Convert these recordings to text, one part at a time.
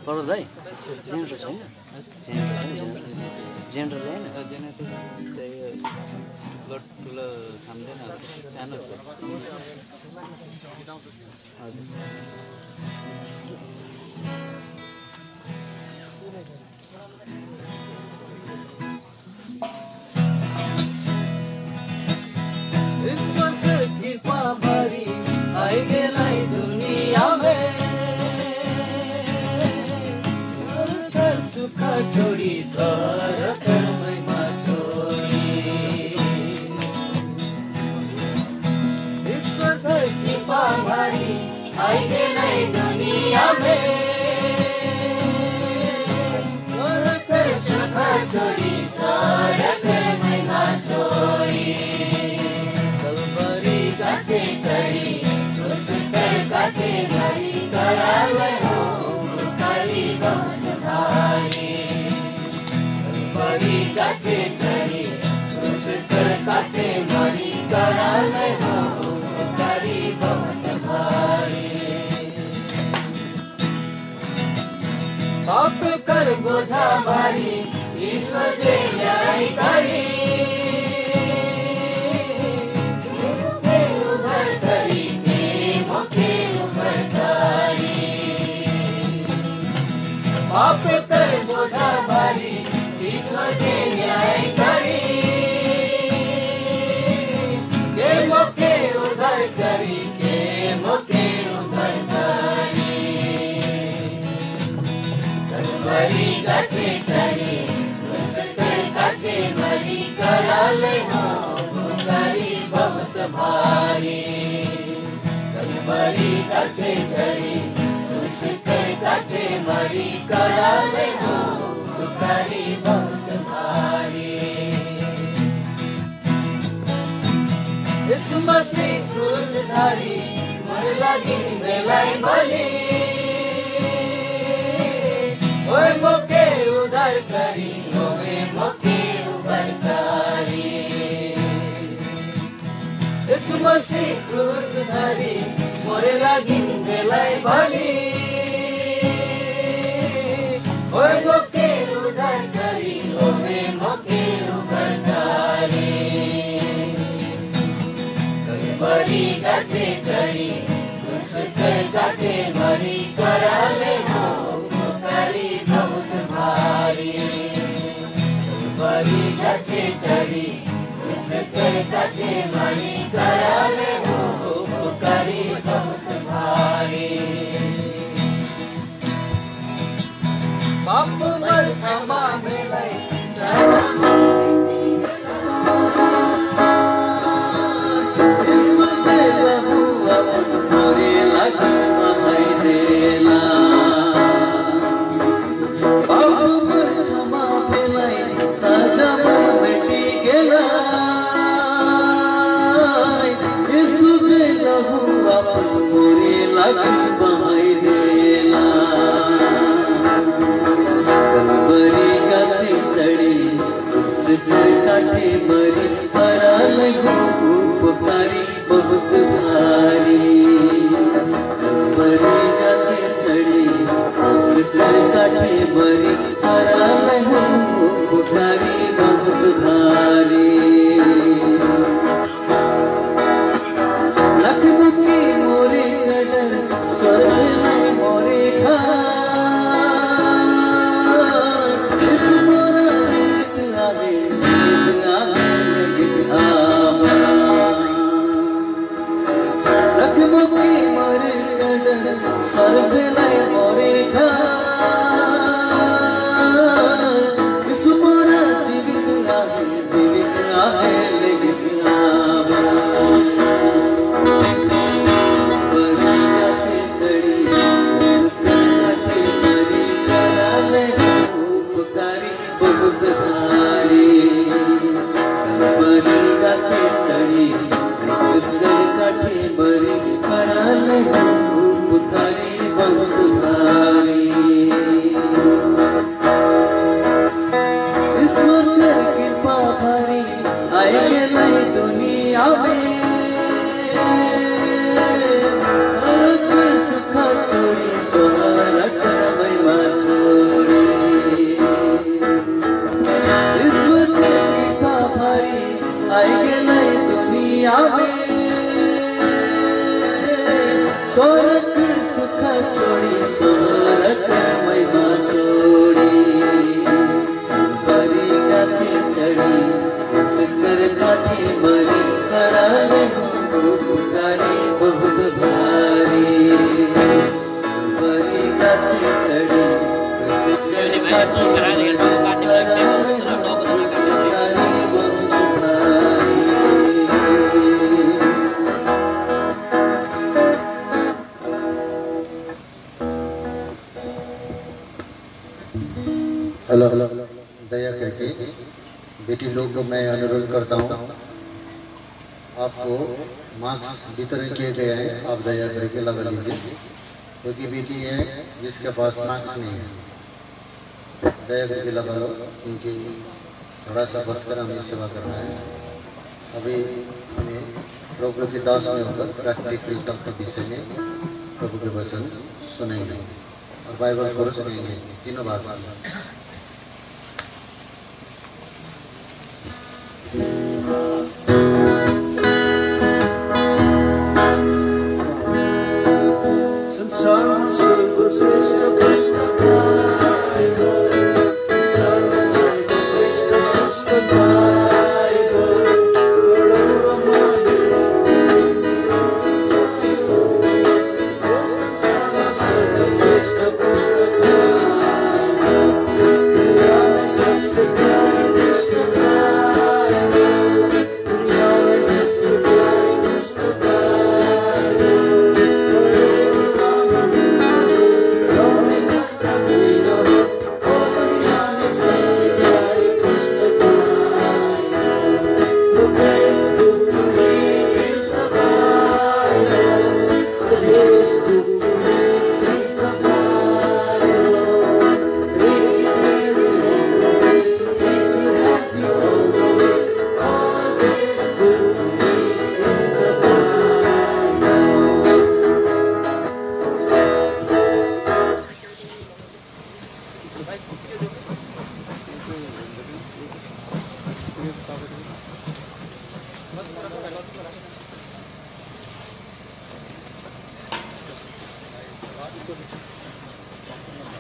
पर्दै जेनरल छैन जेनरल हैन जेनेटिक त्यही ब्लड ठुलो खाँदैन सानो छ छोड़ी सरकरमैमा छोडी ईश्वर की पाभारी आइगे नै दुनिया में सरकर सुख छोडी सरकरमैमा छोडी कलबरी गाछे चढी उसकर काटे भरी कराले हो काली बन भारी बड़ी गाछे चढ़ी उसकर काटे मरी कराले हो करी बहुत भारी पाप कर बोझा भारी ईश्वर जे न्याय करी उभर करी के मुखे उभर करी पाप कर बोझा भारी ईश्वर जे न्याय करी के मुखे उधर करी के मुखे उधर करी कलवरी गाछे चढ़ी उसकर काटे मरी कराले हो करी बहुत भारी कलवरी गाछे चढ़ी उसकर काटे मरी कराले हो करी करी होवे मोके उबरकारी यीशु मसीह क्रूस धरी मोरे लागि बेलाई भरी ओए मोके उद्धार करी होवे मोके उबरकारी बड़ी गाछे चढ़ी उसकर काटे मरी कराले हो पुकारी बहुत भारी बड़ी गाछे चढ़ी उसकर काटे मरी कराले हो पुकारी बहुत भारी पाप मर क्षमा मिले काटे मरी कराल पुकारी बहुत भारी बड़ी गाछी चढ़ी उसकर काटे मरी कराल पुकारी बहुत भारी लखनऊ की मोरे नडर स्वर्ग नहीं मोरे सर्व लय मोरे सुमारा जीवित आहे लेकिन बड़ी गाछे चढ़ी काटे मरी कराले पुकारी बहुत भारी बड़ी गाछे चढ़ी काटे मरी कराले पुकारी बहुत भारी ईश्वर कृपा भरी आएगे नई दुनिया में हर सुख छोड़ी सोहर कर महिमा छोड़ी ईश्वर कृपा भरी आएगे नई दुनिया में स्वर्ग सुख छोड़ी सोहर कर महिमा छोड़ी बड़ी गाछी चढ़ी उसकर काटे मरी कराले पुकारी बहुत भारी बड़ी गाछी चढ़ी उसकर काटे मरी कराले पुकारी बहुत भारी हेलो दया करके बेटी लोग को मैं अनुरोध करता हूँ आपको मार्क्स वितरण किए गए हैं आप दया करके लगा लीजिए क्योंकि बेटी है जिसके पास मार्क्स नहीं है दया करके लगा लो इनकी थोड़ा सा बस कर हमें सेवा करना है अभी हमें प्रभु के दास में होकर प्रैक्टिकल तक के विषय में प्रभु के वचन सुनेंगे और बाइबल कोर्स करेंगे तीनों भाषा में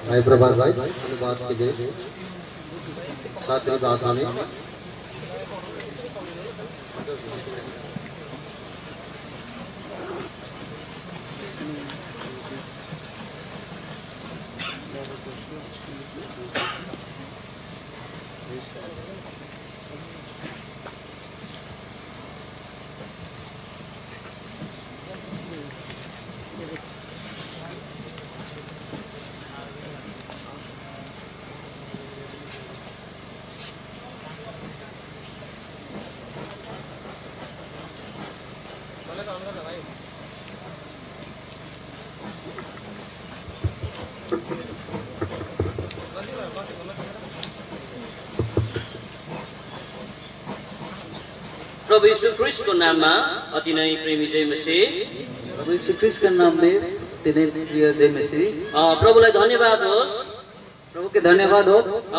भाई प्रभात भाई धन्यवाद के लिए सातवीं भाषा में प्रभु यीशु ख्रीष्ट को नाम में अति नै प्रेमी जय मसीह। प्रभु यीशु ख्रीष्ट का नाम में तिनै प्रिय जय मसीह। प्रभुलाई धन्यवाद होस्। प्रभु के धन्यवाद हो।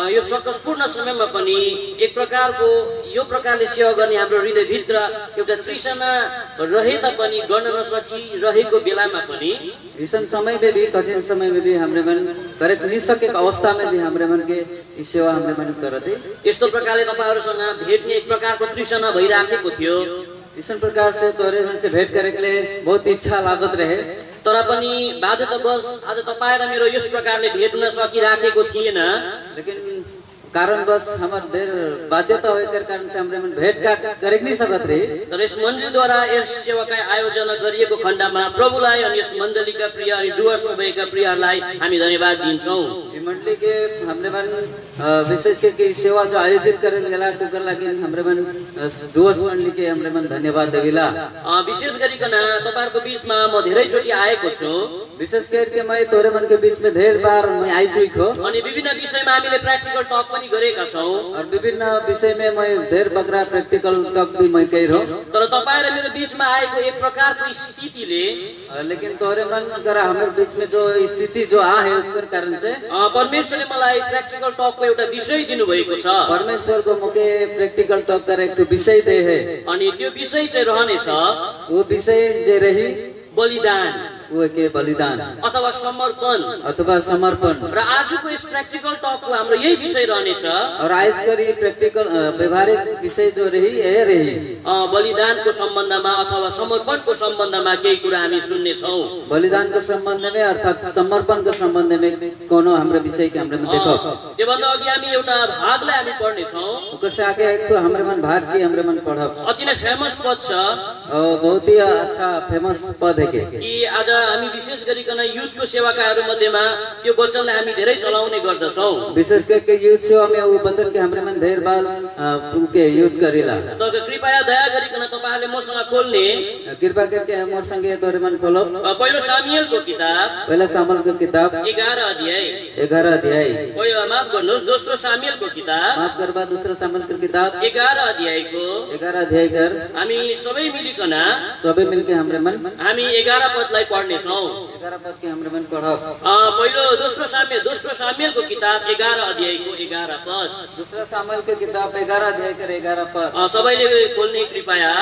यो सकसपूर्ण समयमा पनि एक प्रकारको यो प्रकारले सेवा गर्ने हाम्रो हृदयभित्र एउटा तृष्णा रहे तापनि गर्न नसकिरहेको बेलामा पनि भीषण समय में भी कठिन समय में भी हमरे मन करे नहीं सके अवस्था में भी हमरे मन के इस सेवा हमरे मन करते यस्तो प्रकारले तपाईहरुसँग भेट्ने एक प्रकारको तृष्णा भइराखेको थियो। इस प्रकार से तोरे मन से भेंट करे के लिए बहुत इच्छा लागत रहे तर पनि बाध्यतावश आज तपाईँ र मेरो यस प्रकारले भेट हुन सकिराखेको थिएन। लेकिन कारण बस हमारे देर बाध्यता होकर कारण से हमरे मन भेंट का करे नहीं सकत रहे। तर यस मण्डलीद्वारा यस सेवाका आयोजना गरिएको खण्डमा प्रभुलाई अनि यस मण्डलीका प्रिय अनि डुवर्समा भएका प्रियहरूलाई हामी धन्यवाद दिन्छौं। ये मण्डली के हमरे मन विशेष करके सेवा जो आयोजित करने गला कुकर लागि हमरे मन डुवर्स मण्डली के हमरे मन धन्यवाद देविला। विशेष गरिकन तपाईहरुको बीचमा म धेरै चोटी आएको छु। विशेष करके मैं तोरे मन के बीच में ढेर बार मैं आई छु अनि विभिन्न विषयमा हामीले प्र्याक्टिकल टक पनि गरेका छौं और विभिन्न विषय में मैं ढेर बकरा प्रैक्टिकल तक भी मैं कही रहो। तर तपाईं र मेरो बीचमा आएको एक प्रकारको स्थितिले लेकिन तोरे मन कर हाम्रो बीच में जो स्थिति जो आ है उसके कारण से परमेश्वरले मलाई प्र्याक्टिकल टकको एउटा विषय दिनु भएको छ। परमेश्वर को मुके प्रैक्टिकल टक करे एक विषय दे है अनि त्यो विषय चाहिँ रहनेछ वो विषय जे रही बलिदान वो के बलिदान अथवा समर्पण र आजको यस प्र्याक्टिकल टकको हाम्रो यही विषय रहनेछ। और आज करी प्रैक्टिकल व्यवहारिक विषय जो रही ये रही बलिदानको सम्बन्धमा अथवा समर्पणको सम्बन्धमा केही कुरा हामी सुन्ने छौं। बलिदान को संबंध में अर्थात समर्पण को संबंध में कोनो हाम्रो विषय के हाम्रो देखो त्यो भन्दा अघि हामी एउटा भागलाई हामी पढ्ने छौं। उससे आगे एक तो हाम्रो मन भाग की हाम्रो मन पढब अति नै फेमस पद छ बहुत ही अच्छा फेमस पद है कि आज हामी विशेष गरिकन युथको सेवाकाहरू मध्येमा त्यो वचनलाई हामी धेरै चलाउने गर्दछौं। विशेष करके युथ सेवा में वो वचन के हाम्रो मन ढेर बार के यूज करेला। तो कृपया दया गरिकन तपाईहरुले मसँग खोल्ने कृपा करके हमर संगे तोरे मन खोलो पहिलो सामुएलको किताब पहला सामुएल को किताब 11 अध्याय माफ गर्नुहोस् दोस्रो सामुएलको किताब माफ करबा दूसरा सामुएल को किताब 11 अध्यायको 11 अध्याय कर हामी सबै मिलिकन सबै मिलके हाम्रो मन हामी 11 पदलाई पढ्ने छौं। 11 पद के हाम्रो मन पढब पहिलो दोस्रो सामुएलको किताब 11 अध्यायको 11 पद दूसरा सामुएल के किताब 11 अध्याय कर 11 पद सबैले खोल्ने कृपया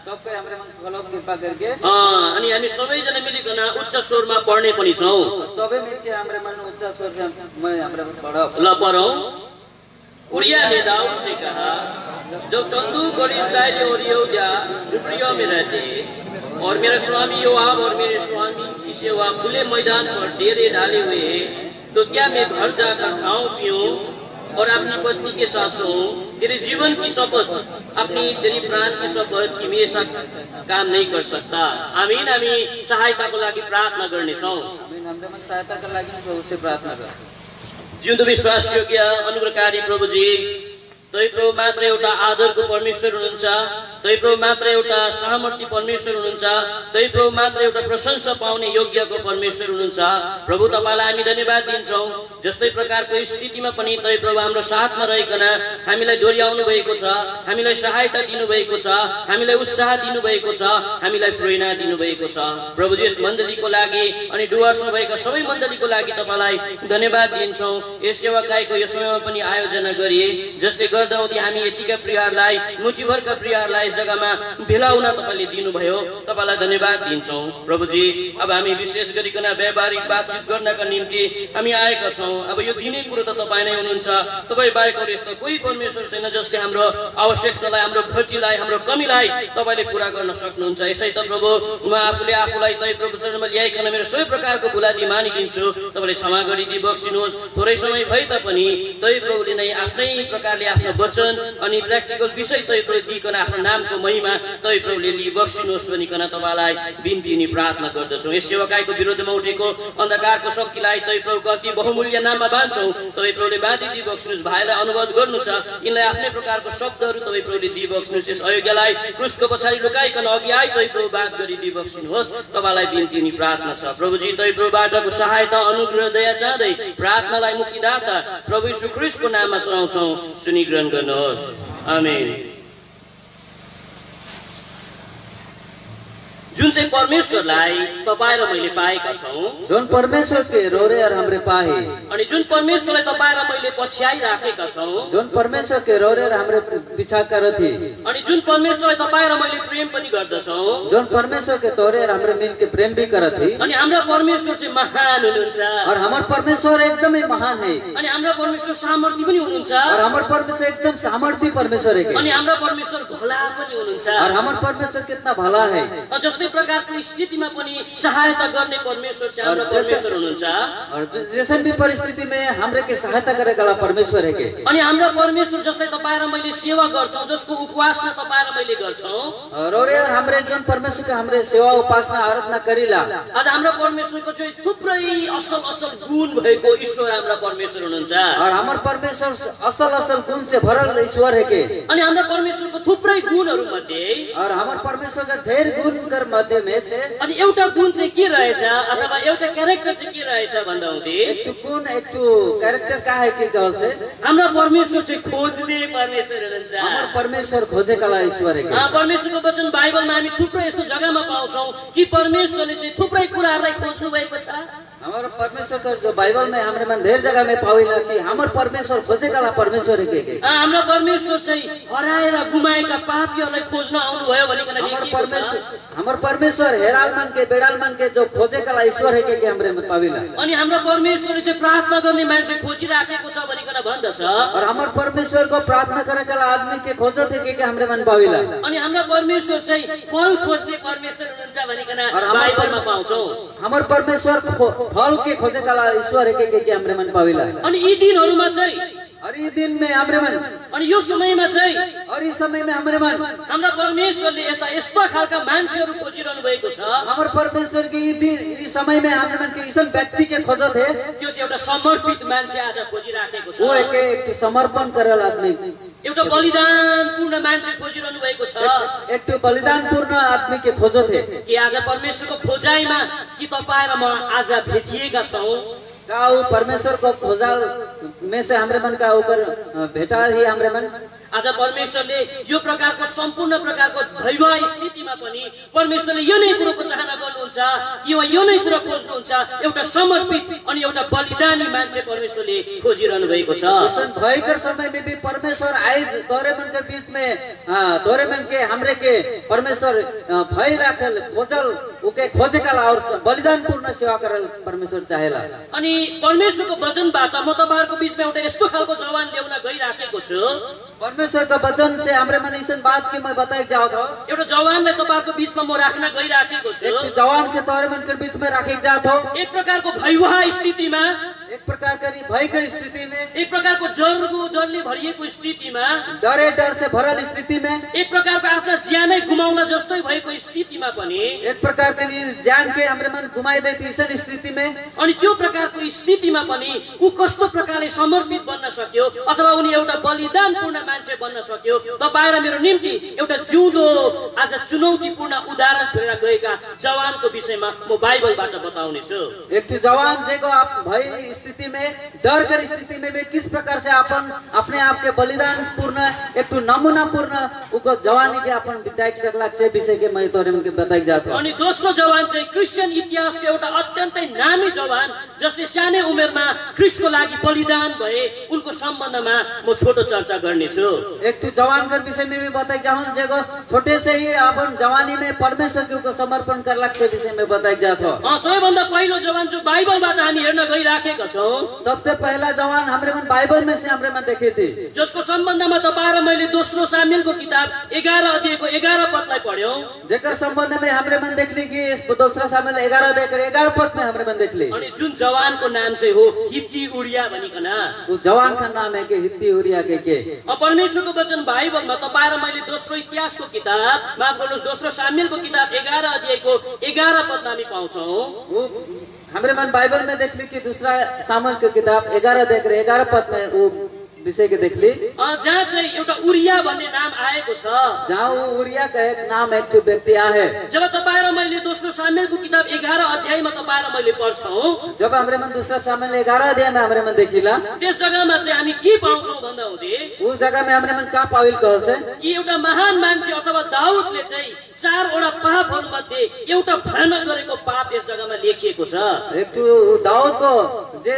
सबकै हाम्रो मन खोलो कृपा करके अनि हामी सबैजना मिलिकन उच्च स्वरमा पढ्ने पनि छौं। सबै मिलके हाम्रो मन उच्च स्वर से मैं हाम्रो मन पढब ल पढौं। उरिया ने दाऊद से कहा जब संदूक और इस्राएल और यहूदा झुपड़ियों में रहते और मेरा स्वामी योआब और मेरे स्वामी की सेवा खुले मैदान पर डेरे डाले हुए हैं तो क्या मैं घर जाकर खाऊं पीऊं और अपनी पत्नी के साथ सोऊं? तेरे जीवन की शपथ तेरी प्राण की शपथ कि मैं ऐसा काम नहीं कर सकता। आमीन। हामी सहायताको लागि प्रार्थना गर्नेछौं। आमीन। हामीले मन सहायताको लागि प्रभुसे प्रार्थना गर। जिउँदो विश्वास योग्य अनुग्रहकारी प्रभुजी तै प्रभु मात्र एउटा आदरको परमेश्वर हुनुहुन्छ। तै प्रभु मात्र एउटा सामर्थ्य परमेश्वर हुनुहुन्छ। तै प्रभु मात्र एउटा प्रशंसा पाउने योग्यको परमेश्वर हुनुहुन्छ। प्रभु तपाईलाई हामी धन्यवाद दिन्छौं। जस्तै प्रकारको स्थितिमा पनि तै प्रभु हाम्रो साथमा रहिकन हामीलाई डोर्याउनु भएको छ, हामीलाई सहायता दिनु भएको छ, हामीलाई उत्साह दिनु भएको छ, हामीलाई प्रेरणा दिनु भएको छ। प्रभु यस मण्डलीको लागि अनि डुवर्समा भएका सबै मण्डलीको लागि तपाईलाई धन्यवाद दिन्छौं। यस सेवाकाईको यो समयमा पनि आयोजना गरिए जसले गर्दा हुँदै हामी यतिका प्रियहरूलाई मुठीभरका प्रियहरूलाई यस जग्गामा भेला हुन तपाईँले दिनुभयो, तपाईँलाई धन्यवाद दिन्छौँ प्रभुजी। अब हामी विशेष गरिकन व्यावहारिक बातचित गर्नका निम्ति हामी आएका छौँ। अब यो दिने कुरो त तपाईँ नै हुनुहुन्छ, तपाईँ बाहेक अरू यस्तो कोही परमेश्वर छैन जसले हाम्रो आवश्यकतालाई, हाम्रो घटीलाई, हाम्रो कमीलाई तपाईँले पुरा गर्न सक्नुहुन्छ। यसै त प्रभु म आफूले आफूलाई तै प्रभु चरणमा ल्याइकन मेरो सबै प्रकारको भुलादी मानिदिन्छु, तपाईँले क्षमा गरिदिई बक्सिनुहोस्। थोरै समय भए तापनि तै प्रभुले नै आफ्नै प्रकारले आफ्नो वचन अनि प्र्याक्टिकल विषय तै प्रभु दिइकन आफ्नो नामको महिमा तै प्रभुले लिई बक्सिनुहोस् भनिकन तपाईँलाई बिन्ती अनि प्रार्थना गर्दछौँ। यस सेवकाईको विरोधमा उठेको अन्धकारको शक्तिलाई तै प्रभुको अति बहुमूल्य नाममा बाँध्छौँ। तै प्रभुले बाँधिदिई बक्सिनुहोस्। भाइलाई अनुभव गर्नु छ, यिनलाई आफ्नै प्रकारको शब्दहरू तै प्रभुले दिई बक्सिनुहोस्। यस अयोग्यलाई क्रुसको पछाडि लुकाइकन अघि आई तै प्रभु बात गरिदिई बक्सिनुहोस्। तपाईँलाई बिन्ती अनि प्रार्थना छ प्रभुजी। तै प्रभुबाटको सहायता, अनुग्रह, दया चाहँदै प्रार्थनालाई मुक्तिदाता प्रभु यीशु ख्रीष्टको नाममा चढाउँछौँ। सुनि ग्रहण गर्नुहोस्। आमेन। जुन चाहिँ परमेश्वरलाई तपाईँ र मैले पाएका छौँ, जोन परमेश्वर के रोरे और हमरे पाए, अनि जुन परमेश्वरलाई तपाईँ र मैले पछ्याइराखेका छौँ, जोन परमेश्वर के रोरे और हमरे पीछा करथी, अनि जुन परमेश्वरलाई तपाईँ र मैले प्रेम पनि गर्दछौँ, जोन परमेश्वर के तोरे और हमरे मिल के प्रेम भी करथी, अनि हाम्रा परमेश्वर चाहिँ महान हुनुहुन्छ, और हमार परमेश्वर एकदमै महान है, अनि हाम्रा परमेश्वर सामर्थ्य पनि हुनुहुन्छ, और हमार परमेश्वर एकदम सामर्थ्य परमेश्वर है, अनि हाम्रा परमेश्वर भला पनि हुनुहुन्छ, और हमार परमेश्वर कितना भला है, जस्तै प्रकारको स्थितिमा पनि सहायता गर्ने परमेश्वर चाहिँ हाम्रो परमेश्वर हुनुहुन्छ, और जैसे भी परिस्थिति में हमरे के सहायता करे वाला परमेश्वर है के, अनि हाम्रा परमेश्वर जसलाई तपाईँ र मैले सेवा गर्छौँ, जसको उपासना तपाईँ र मैले गर्छौँ, रोरे और हमरे जोन परमेश्वर के हमरे सेवा उपासना आराधना करिला, आज हाम्रा परमेश्वरको चाहिँ थुप्रै असल असल गुण भएको ईश्वर हाम्रा परमेश्वर हुनुहुन्छ, और हमार परमेश्वर असल असल गुण से भरल ईश्वर है के, अनि हाम्रा परमेश्वरको थुप्रै गुणहरू मध्ये, और हमार परमेश्वर का ढेर गुण कर मध्य में से अनि एउटा गुण चाहिँ के रहेछ अथवा एउटा क्यारेक्टर चाहिँ के रहेछ भन्दा हुँदै एक तो गुण एक तो कैरेक्टर का है के कहल से हाम्रा परमेश्वर चाहिँ खोज्ने परमेश्वर हुनुहुन्छ। हमार परमेश्वर खोजे कला ईश्वर है के, परमेश्वरको वचन बाइबलमा हामी थुप्रै यस्तो जग्गामा पाउँछौँ कि परमेश्वरले चाहिँ थुप्रै कुराहरूलाई खोज्नु भएको छ। हमारा परमेश्वर का जो बाइबल में हमरे मन ढेर जगह में पाइला कि हमार परमेश्वर खोजे कला परमेश्वर है के, हाम्रा परमेश्वर चाहिँ हराएर गुमाएका पापीहरूलाई खोज्न आउनुभयो भनिकन लेखिएको छ। हमार परमेश्वर हेराल मन के बेडाल मन के जो खोजे कला ईश्वर है के हमरे में पाइला, अनि हाम्रा परमेश्वरले चाहिँ प्रार्थना गर्ने मान्छे खोजिराखेको छ भनिकन भन्दछ, और हमार परमेश्वर को प्रार्थना करे कला आदमी के खोजो थे के हमरे मन पाइला, अनि हाम्रा परमेश्वर चाहिँ फल खोज्ने परमेश्वर हुनुहुन्छ भनिकन बाइबलमा पाउँछौँ। हमार परमेश्वर फल के खोजे कला ईश्वर है के हमरे मन पाइला, अनि यी दिनहरूमा चाहिँ, और ये दिन में हमरे मन, अनि यो समयमा चाहिँ, और इस समय में हमरे मन हाम्रा परमेश्वरले यस्ता खालका मान्छेहरू खोजिरहनु भएको छ। हमार परमेश्वर के ये दिन इस समय में हमरे मन के इसन व्यक्ति के खोजो थे, त्यो चाहिँ एउटा समर्पित मान्छे आज खोजिराखेको छ, वो एक समर्पण करल आदमी, एउटा बलिदानपूर्ण मान्छे खोजिरहनु भएको छ। एक तो बलिदान पूर्ण आदमी के खोजो थे कि आज परमेश्वरको खोजाइमा कि तपाईँ र म आज भेटिएका छौँ, का वो परमेश्वर को खोजा में से हमरे मन का ऊपर भेटा ही हमरे मन, आज परमेश्वरले यो प्रकारको सम्पूर्ण प्रकारको भैवाहिक स्थितिमा पनि परमेश्वरले यो नै कुरोको चाहना गर्नुहुन्छ कि उहाँ यो नै कुरो खोज्नुहुन्छ, एउटा समर्पित अनि एउटा बलिदानी मान्छे परमेश्वरले खोजिरहनु भएको छ। भयंकर समय में भी परमेश्वर आए तोरे मन के बीच में, तोरे मन के हमरे के परमेश्वर भय राखल खोजल उके खोजे कला और बलिदान पूर्ण सेवा करल परमेश्वर चाहेला। अनि परमेश्वरको वचनबाट म तपाईहरुको बीचमा एउटा यस्तो खालको जवान ल्याउन गइराखेको छु, परमेश्वर का वचन से हमरे मन इसन बात की मैं बताई जाओ था, एउटा जवानलाई तपाईहरुको बीचमा म राख्न गइराखेको छु। एक जवान के तोरे मन के बीच में राखी जात हो, एक प्रकारको भयवाहिक स्थितिमा, एक प्रकार की भयंकर स्थिति में, एक प्रकारको डरले भरिएको स्थितिमा, डरे डर से भरल स्थिति में, एक प्रकारको आफ्ना ज्यानै गुमाउन जस्तै भएको स्थितिमा पनि, एक प्रकार के लिए जान के हमरे मन घुमाई देती इसन स्थिति में, अनि त्यो प्रकारको स्थितिमा पनि ऊ कस्तो प्रकारले समर्पित बन्न सक्यो अथवा उनी एउटा बलिदानपूर्ण मान्छे बन्न सक्यो, तपाईँ र मेरो निम्ति एउटा जिउँदो आज चुनौतीपूर्ण उदाहरण छोडेर गएका जवानको विषयमा म बाइबलबाट बताउने छु। एक जवान जेको आप भय स्थिति में, डर कर स्थिति में भी किस प्रकार से अपन अपने आप के बलिदान पूर्ण एक तो नमूना पूर्ण उको जवानी के अपन बिताइ सकला से विषय के मैं तोरे मन के बताइ जातो। अनि दोस्रो जवान चाहिँ क्रिस्चियन इतिहासको एउटा अत्यन्तै नामी जवान जसले सानै उमेरमा ख्रीष्टको लागि बलिदान भए उनको सम्बन्धमा म छोटो चर्चा गर्नेछु। एक तो जवान के विषय में भी बताई जाऊं जेको छोटे से ही अपन जवानी में परमेश्वर को समर्पण करला के विषय में बताई जातो। सबैभन्दा पहिलो जवान जो बाइबलबाट हामी हेर्न गइराखेका छौं, सबसे पहला जवान हमरे मन बाइबल में से हमरे मन देखे थे, जसको सम्बन्धमा तपाईं र मैले दोस्रो सामुएलको किताब 11 अध्यायको 11 पदलाई पढ्यौं। जेकर संबंध में हमरे मन देखली कि दूसरा सामुएल 11 देख 11 पद में हमरे मन देखली। अनि जुन जवानको नाम चाहिँ हो हित्ती उरिया भनिकन, उस जवान का नाम है कि हित्ती उरिया के। परमेश्वरको वचन बाइबलमा तपाईं र मैले दोस्रो इतिहासको किताब, माफ गर्नुहोस्, दोस्रो सामुएलको किताब 11 अध्यायको 11 पदमा हामी पाउँछौं। वो हमरे मन बाइबल में देखली कि दूसरा सामुएल की किताब 11 देख 11 पद में वो विषय के देखली जहाँ चाहिँ एउटा उरिया भन्ने नाम आएको छ, जहाँ वो उरिया का एक नाम एक व्यक्ति आहे। जब तपाईं र मैले दोस्रो सामुएलको किताब 11 अध्यायमा तपाईं र मैले पढ्छौं, जब हमरे मन दूसरा सामुएल 11 अध्याय में हमरे मन देखिला, त्यस जग्गामा चाहिँ हामी के पाउँछौं भन्दा हुँदै उस जगह में हमरे मन का पाइल कहल छे कि एउटा महान मान्छे अथवा दाउदले चाहिँ 4 वटा पापहरू मध्ये एउटा भयानक गरेको पाप यस जग्गामा लेखिएको छ। एक तो दाऊद को जे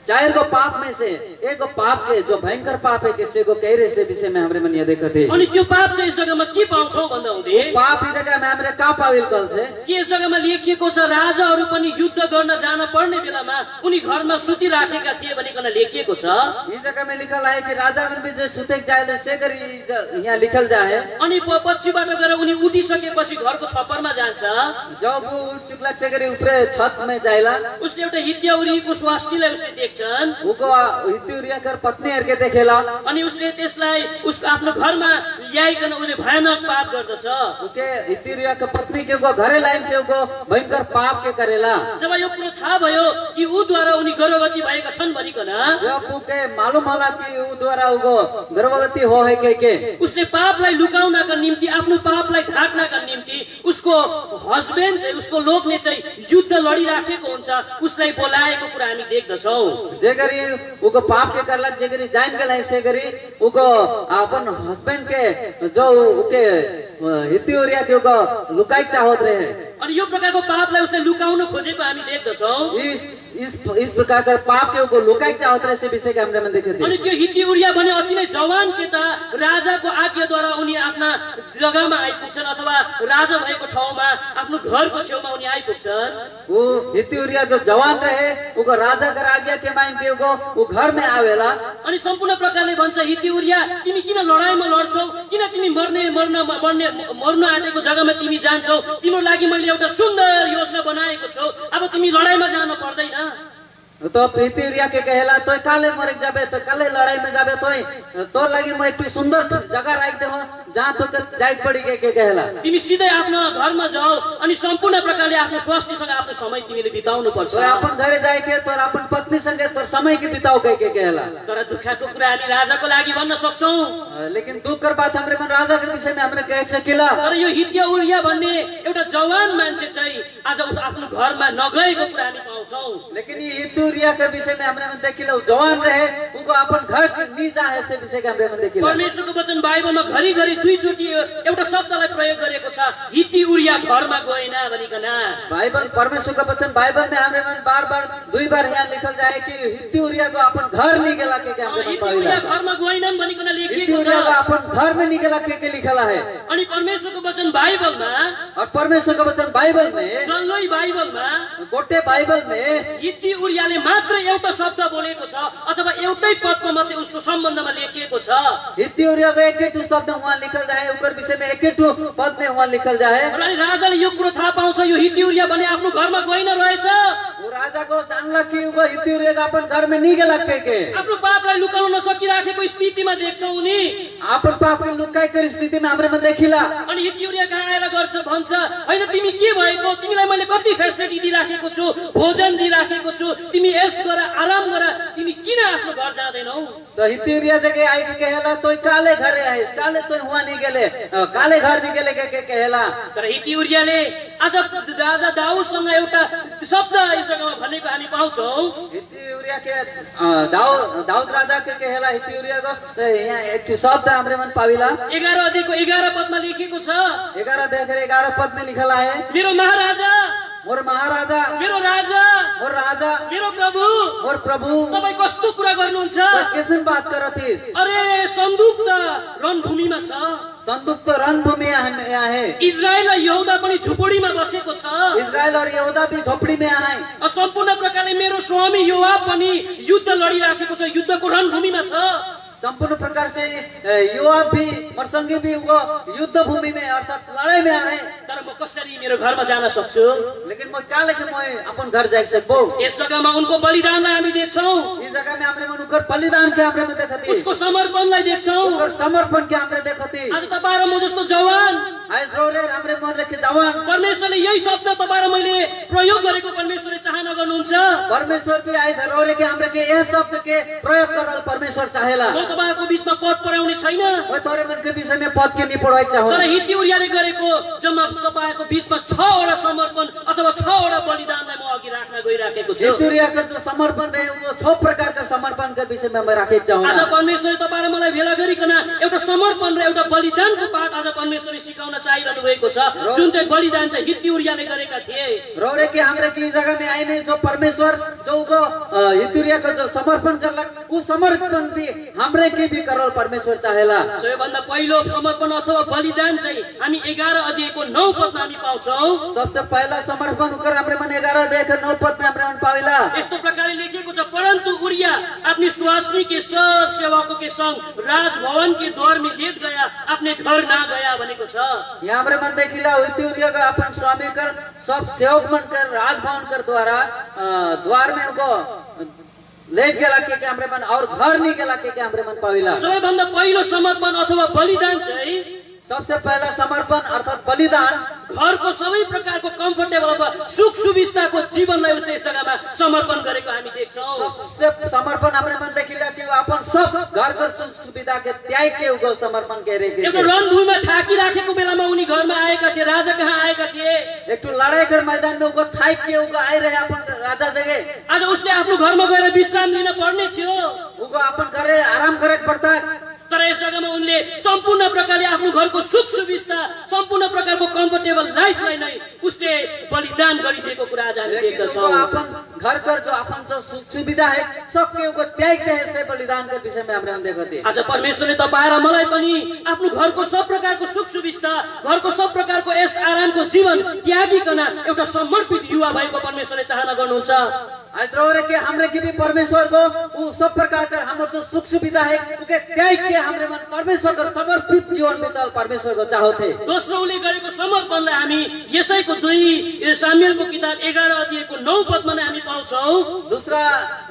4 गो पाप में से एक गो पाप के जो भयंकर पाप है किसी को कह रहे से विषय में हमरे मन ये देखते थे। अनि त्यो पाप चाहिँ यस जग्गामा के पाउँछौं भन्दा हुँदै पाप इस जगह में हमरे का पाइल कहल छे कि यस जग्गामा लेखिएको छ राजाहरू पनि युद्ध गर्न जान पर्ने बेलामा उनी घरमा सुति राखेका थिए भनिकन लेखिएको छ। इस जगह में लिखल है कि राजा में भी जे सुते जाए से गरी यहाँ लिखल जाए। अनि पछिबाट गएर उनी उठिसकेपछि घरको छप्परमा जान्छ, जब वो चुकला चेगरी ऊपर छत में जाइला, उसले एउटा हित्याउरीको स्वास्नीलाई उसले देख्छन्, उको हित्ती उरिया कर पत्नी हर के देखेला, अनि उसले त्यसलाई उसको आफ्नो घरमा ल्याइकन उसले भयानक पाप गर्दछ। उके हित्ती उरिया के पत्नी के उको घरे लाइन के उको भयंकर पाप के करेला। जब यो कुरो थाहा भयो कि ऊद्वारा उनी गर्भवती भएका छन् भनिकन जब उके मालूम होला कि ऊ द्वारा उको गर्भवती हो है के उसले पापलाई लुकाउनका निम्ति, आफ्नो पापलाई ढाक्नका निम्ति उसको हस्बेन्ड चाहिँ उसको लोकले चाहिँ युद्ध लडिराखेको हुन्छ, उसलाई बोलाएको कुरा हामी देख्दछौं। जेगरी उको पाप के करला, जेगरी जान गए से गरी उको अपन हस्बैंड के जो उके हित्ती उरिया के उको लुकाई चाहत रहे। अनि यो प्रकारको पापलाई उसले लुकाउन खोजेको हामी देख्दछौं। इस प्रकार का पाप के उको लुकाई चाहत रहे से विषय के हमरे मन देखे थे। अनि त्यो हित्ती उरिया भने अति नै जवान केटा, राजाको आज्ञाद्वारा उनी आफ्ना जग्गामा आइपुग्छन् अथवा राजा भएको ठाउँमा आफ्नो घरको छेउमा उनी आइपुग्छन्। वो हित्ती उरिया जो जवान रहे उको राजा का आज्ञा के मान के उको वो घर में आवेला। अनि सम्पूर्ण प्रकारले भन्छ, हित्ती उरिया तिमी किन लडाईमा लड्छौ, किन तिमी मर्न आँटेको जग्गामा तिमी जान्छौ, तिम्रो लागि मैले एउटा सुन्दर योजना बनाएको छु, अब तिमी लडाईमा जान पर्दैन। तो हित्ती उरिया के कहेला तो काले मर जाबे, तो काले लड़ाई में जाबे, तो लगी मैं एक सुंदर जगह राख दे जहाँ तो जाई पड़ी के कहेला तिमी सिधै आफ्नो घरमा जाऊ अनि सम्पूर्ण प्रकारले आफ्नो स्वास्नीसँग आफ्नो समय तिमीले बिताउनु पर्छ। तो अपन घरे जाए के तो अपन पत्नी संगे तो समय के बिताओ के कहेला। तर दुःखको कुरा हामी राजाको लागि भन्न सक्छौं, लेकिन दुःख कर बात हमरे मन राजा के विषय में हमरे कह सकिला। तर यो हित्ती उरिया भन्ने एउटा जवान मान्छे चाहिँ आज आफ्नो घरमा नगएको कुरा हामी पाउँछौं। लेकिन ये हित्ती उरिया के विषय में हमरे मन देखिला जवान रहे उको अपन घर नि जा है से विषय के हमरे मन देखिला। परमेश्वरको वचन बाइबलमा घरिघरि दुईचोटी एउटा शब्दलाई प्रयोग गरेको छ, हित्ती उरिया घरमा गएन भनिकन। बाइबल परमेश्वर का वचन बाइबल में हमरे मन बार-बार 2 बार यहाँ लिखल जाए कि हित्ती उरिया को अपन घर नि गेला के हमरे मन हित्ती उरिया घरमा गएनन् भनिकन लेखिएको छ। अपन घर में नि गेला के लिखला है। अनि परमेश्वरको वचन बाइबलमा और परमेश्वर का वचन बाइबल में डल्लै बाइबलमा गोटे बाइबल में हित्ती उरियाले मात्र एउटा शब्द बोलेको छ अथवा एउटै पदमा मात्रै उसको सम्बन्धमा लेखिएको छ। हित्ती उरिया को एक शब्द वहाँ लिखल जाए, उकर विषय में एक पद में वहाँ लिखल जाए। अनि राजाले यो कुरो थाहा पाउँछ यो हित्ती उरिया भने आफ्नो घरमा गइन रहेछ। वो राजा को जानला कि वो हित्ती उरिया अपन घर में नि गेला के आफ्नो पापलाई लुकाउन नसकिराखेको स्थितिमा देख्छ उनी। अपन पाप के लुकाई कर स्थिति में हमरे में देखिला। अनि हित्ती उरिया कहाँ आएर गर्छ भन्छ, हैन तिमी के भएको, तिमीलाई मैले कति फेसिलिटी दिइराखेको छु, भोजन दिइराखेको छु, तिमी यस गर आराम गर, तिमी किन आफ्नो घर जाँदैनौ। तो हित्ती उरिया जगह आई के कहेला तो काले घरे है, काले तो हुआ नहीं गेले, काले घर नहीं गेले के कहेला। तर हित्ती उरियाले आज राजा दाउदसँग एउटा शब्द यस जग्गामा भनेको हामी पाउँछौँ। हित्ती उरिया के दाऊद राजा के कहेला हित्ती उरिया को तो यहाँ एक शब्द हमरे मन पाविला 11 अध्यायको 11 पदमा लेखिएको छ, 11 देखेर 11 पद में लिखला है, मेरो महाराजा, मोर महाराजा, मेरो राजा, मोर राजा, मेरो प्रभु, मोर प्रभु, तपाई कस्तो कुरा गर्नुहुन्छ? कैसन बात करथिस? अरे सन्दुक त रणभूमिमा छ, संदूक तो रणभूमि यहाँ है, इजरायल र यहुदा पनि झुपडीमा बसेको छ, इजरायल और यहूदा भी झोपड़ी में यहाँ है। सम्पूर्ण प्रकारले मेरो स्वामी योआब पनि युद्ध लडिराखेको छ, युद्धको रणभूमिमा छ। संपूर्ण प्रकार से युवा भी और संगी भी वो युद्ध भूमि में अर्थात लड़ाई में आए, तर म कसरी मेरो घरमा जान सक्छु? लेकिन मैं काले के मैं अपन घर जाए सकबो। यस जग्गामा उनको बलिदानलाई हामी देख्छौं, इस जगह में हमरे मन उकर बलिदान के हमरे में देखती, उसको समर्पणलाई देख्छौं, उकर समर्पण के हमरे देखती। आज तपाईं र म जस्तो जवान आज रोरे हमरे मन रखे जवान, परमेश्वरले यही शब्द तपाईं र मैले प्रयोग गरेको परमेश्वरले चाहना गर्नुहुन्छ। परमेश्वर भी आज रोरे के हमरे के यह शब्द के प्रयोग करल परमेश्वर चाहेला। म तपाईहरुको बीचमा पद पढाउने छैन, मैं तोरे मन के विषय में पद के नहीं पढ़ाई चाहूँ, तर हित्ती उरियाले गरेको जम्मा तपाईहरुको बीचमा 6 वटा समर्पण अथवा 6 वटा बलिदानलाई म अघि राख्न गइराखेको छु। हितुरिया का जो समर्पण रहे वो 6 प्रकार का समर्पण के विषय में मैं राखे चाहूँ। आज परमेश्वरले तपाईं र मलाई भेला गरिकन एउटा समर्पण र एउटा बलिदानको पाठ आज परमेश्वरले सिकाउन चाहिरहनु भएको छ, जुन चाहिँ बलिदान चाहिँ हित्ती उरियाले गरेका थिए। रोरे के हमरे की जगह में आए नहीं, जो परमेश्वर जो को हितुरिया का जो समर्पण करला वो समर्पण भी हमरे के भी करल परमेश्वर चाहेला। सबैभन्दा पहिलो समर्पण अथवा बलिदान चाहिँ हामी 11 अध्यायको 9 पदमा हामी पाउँछौं। सबसे पहला समर्पण उकर हमरे मन 11 देख 9 पद में हमरे मन पाविला। यस्तो प्रकारले लेखिएको छ, परन्तु उरिया अपनी स्वास्नी के सब सेवकों के संग राजभवन के द्वार में लेट गया, अपने घर ना गया भनेको छ। यहाँ हमरे मन देखिला हितुरिया का अपन स्वामी कर सब सेवक मन कर राजभवन कर द्वारा द्वार में उनको लेट गेला के हमरे मन और घर नहीं गेला के हमरे मन पाविला। सबैभन्दा पहिलो समर्पण अथवा बलिदान चाहिँ सबसे पहला समर्पण अर्थात बलिदान घरको सबै प्रकारको कम्फर्टेबल अथवा सुख सुविस्ताको जीवनलाई उसले यस जग्गामा समर्पण गरेको हामी देख्छौं। सबसे समर्पण हमरे मन देखिला कि अपन सब घर का सुख सुविधा के त्याग के उगो समर्पण करे के। एउटा रणभूमिमा थाकिराखेको बेलामा उनी घरमा आएका थिए, राजा कहाँ आएका थिए। एक तो लड़ाई कर मैदान में उगो थाक के उगो आइ रहे अपन राजा जगह। आज उसले आफ्नो घरमा गएर विश्राम लिन पर्ने थियो, उगो अपन घरे आराम करे पड़ता, तर यस जग्गामा उनले सम्पूर्ण प्रकारले आफ्नो घरको सुख सुविस्ता, सम्पूर्ण प्रकारको कम्फर्टेबल लाइफलाई नै उसले बलिदान गरिदिएको कुरा आज हामी देख्दछौँ। अपन घर कर जो अपन जो सुख सुविधा है सबके उगो त्याग के से बलिदान के विषय में हमरे देखते। आज परमेश्वरले तपाईं र मलाई पनि आफ्नो घरको सब प्रकारको सुख सुविस्ता, घरको सब प्रकारको यस आरामको जीवन त्यागिकन एउटा समर्पित युवा भएको परमेश्वरले चाहना गर्नुहुन्छ। आज रोरे के हमरे की भी परमेश्वर को वो सब प्रकार का हमारे जो सुख सुविधा है उके त्याग के हमरे मन परमेश्वर को समर्पित जीवन बिताल परमेश्वर को चाहते। दोस्रो उले गरेको समर्पणलाई हामी यसैको 2 सामुएलको किताब 11 अध्यायको 9 पदमा नै हामी पाउँछौं। दूसरा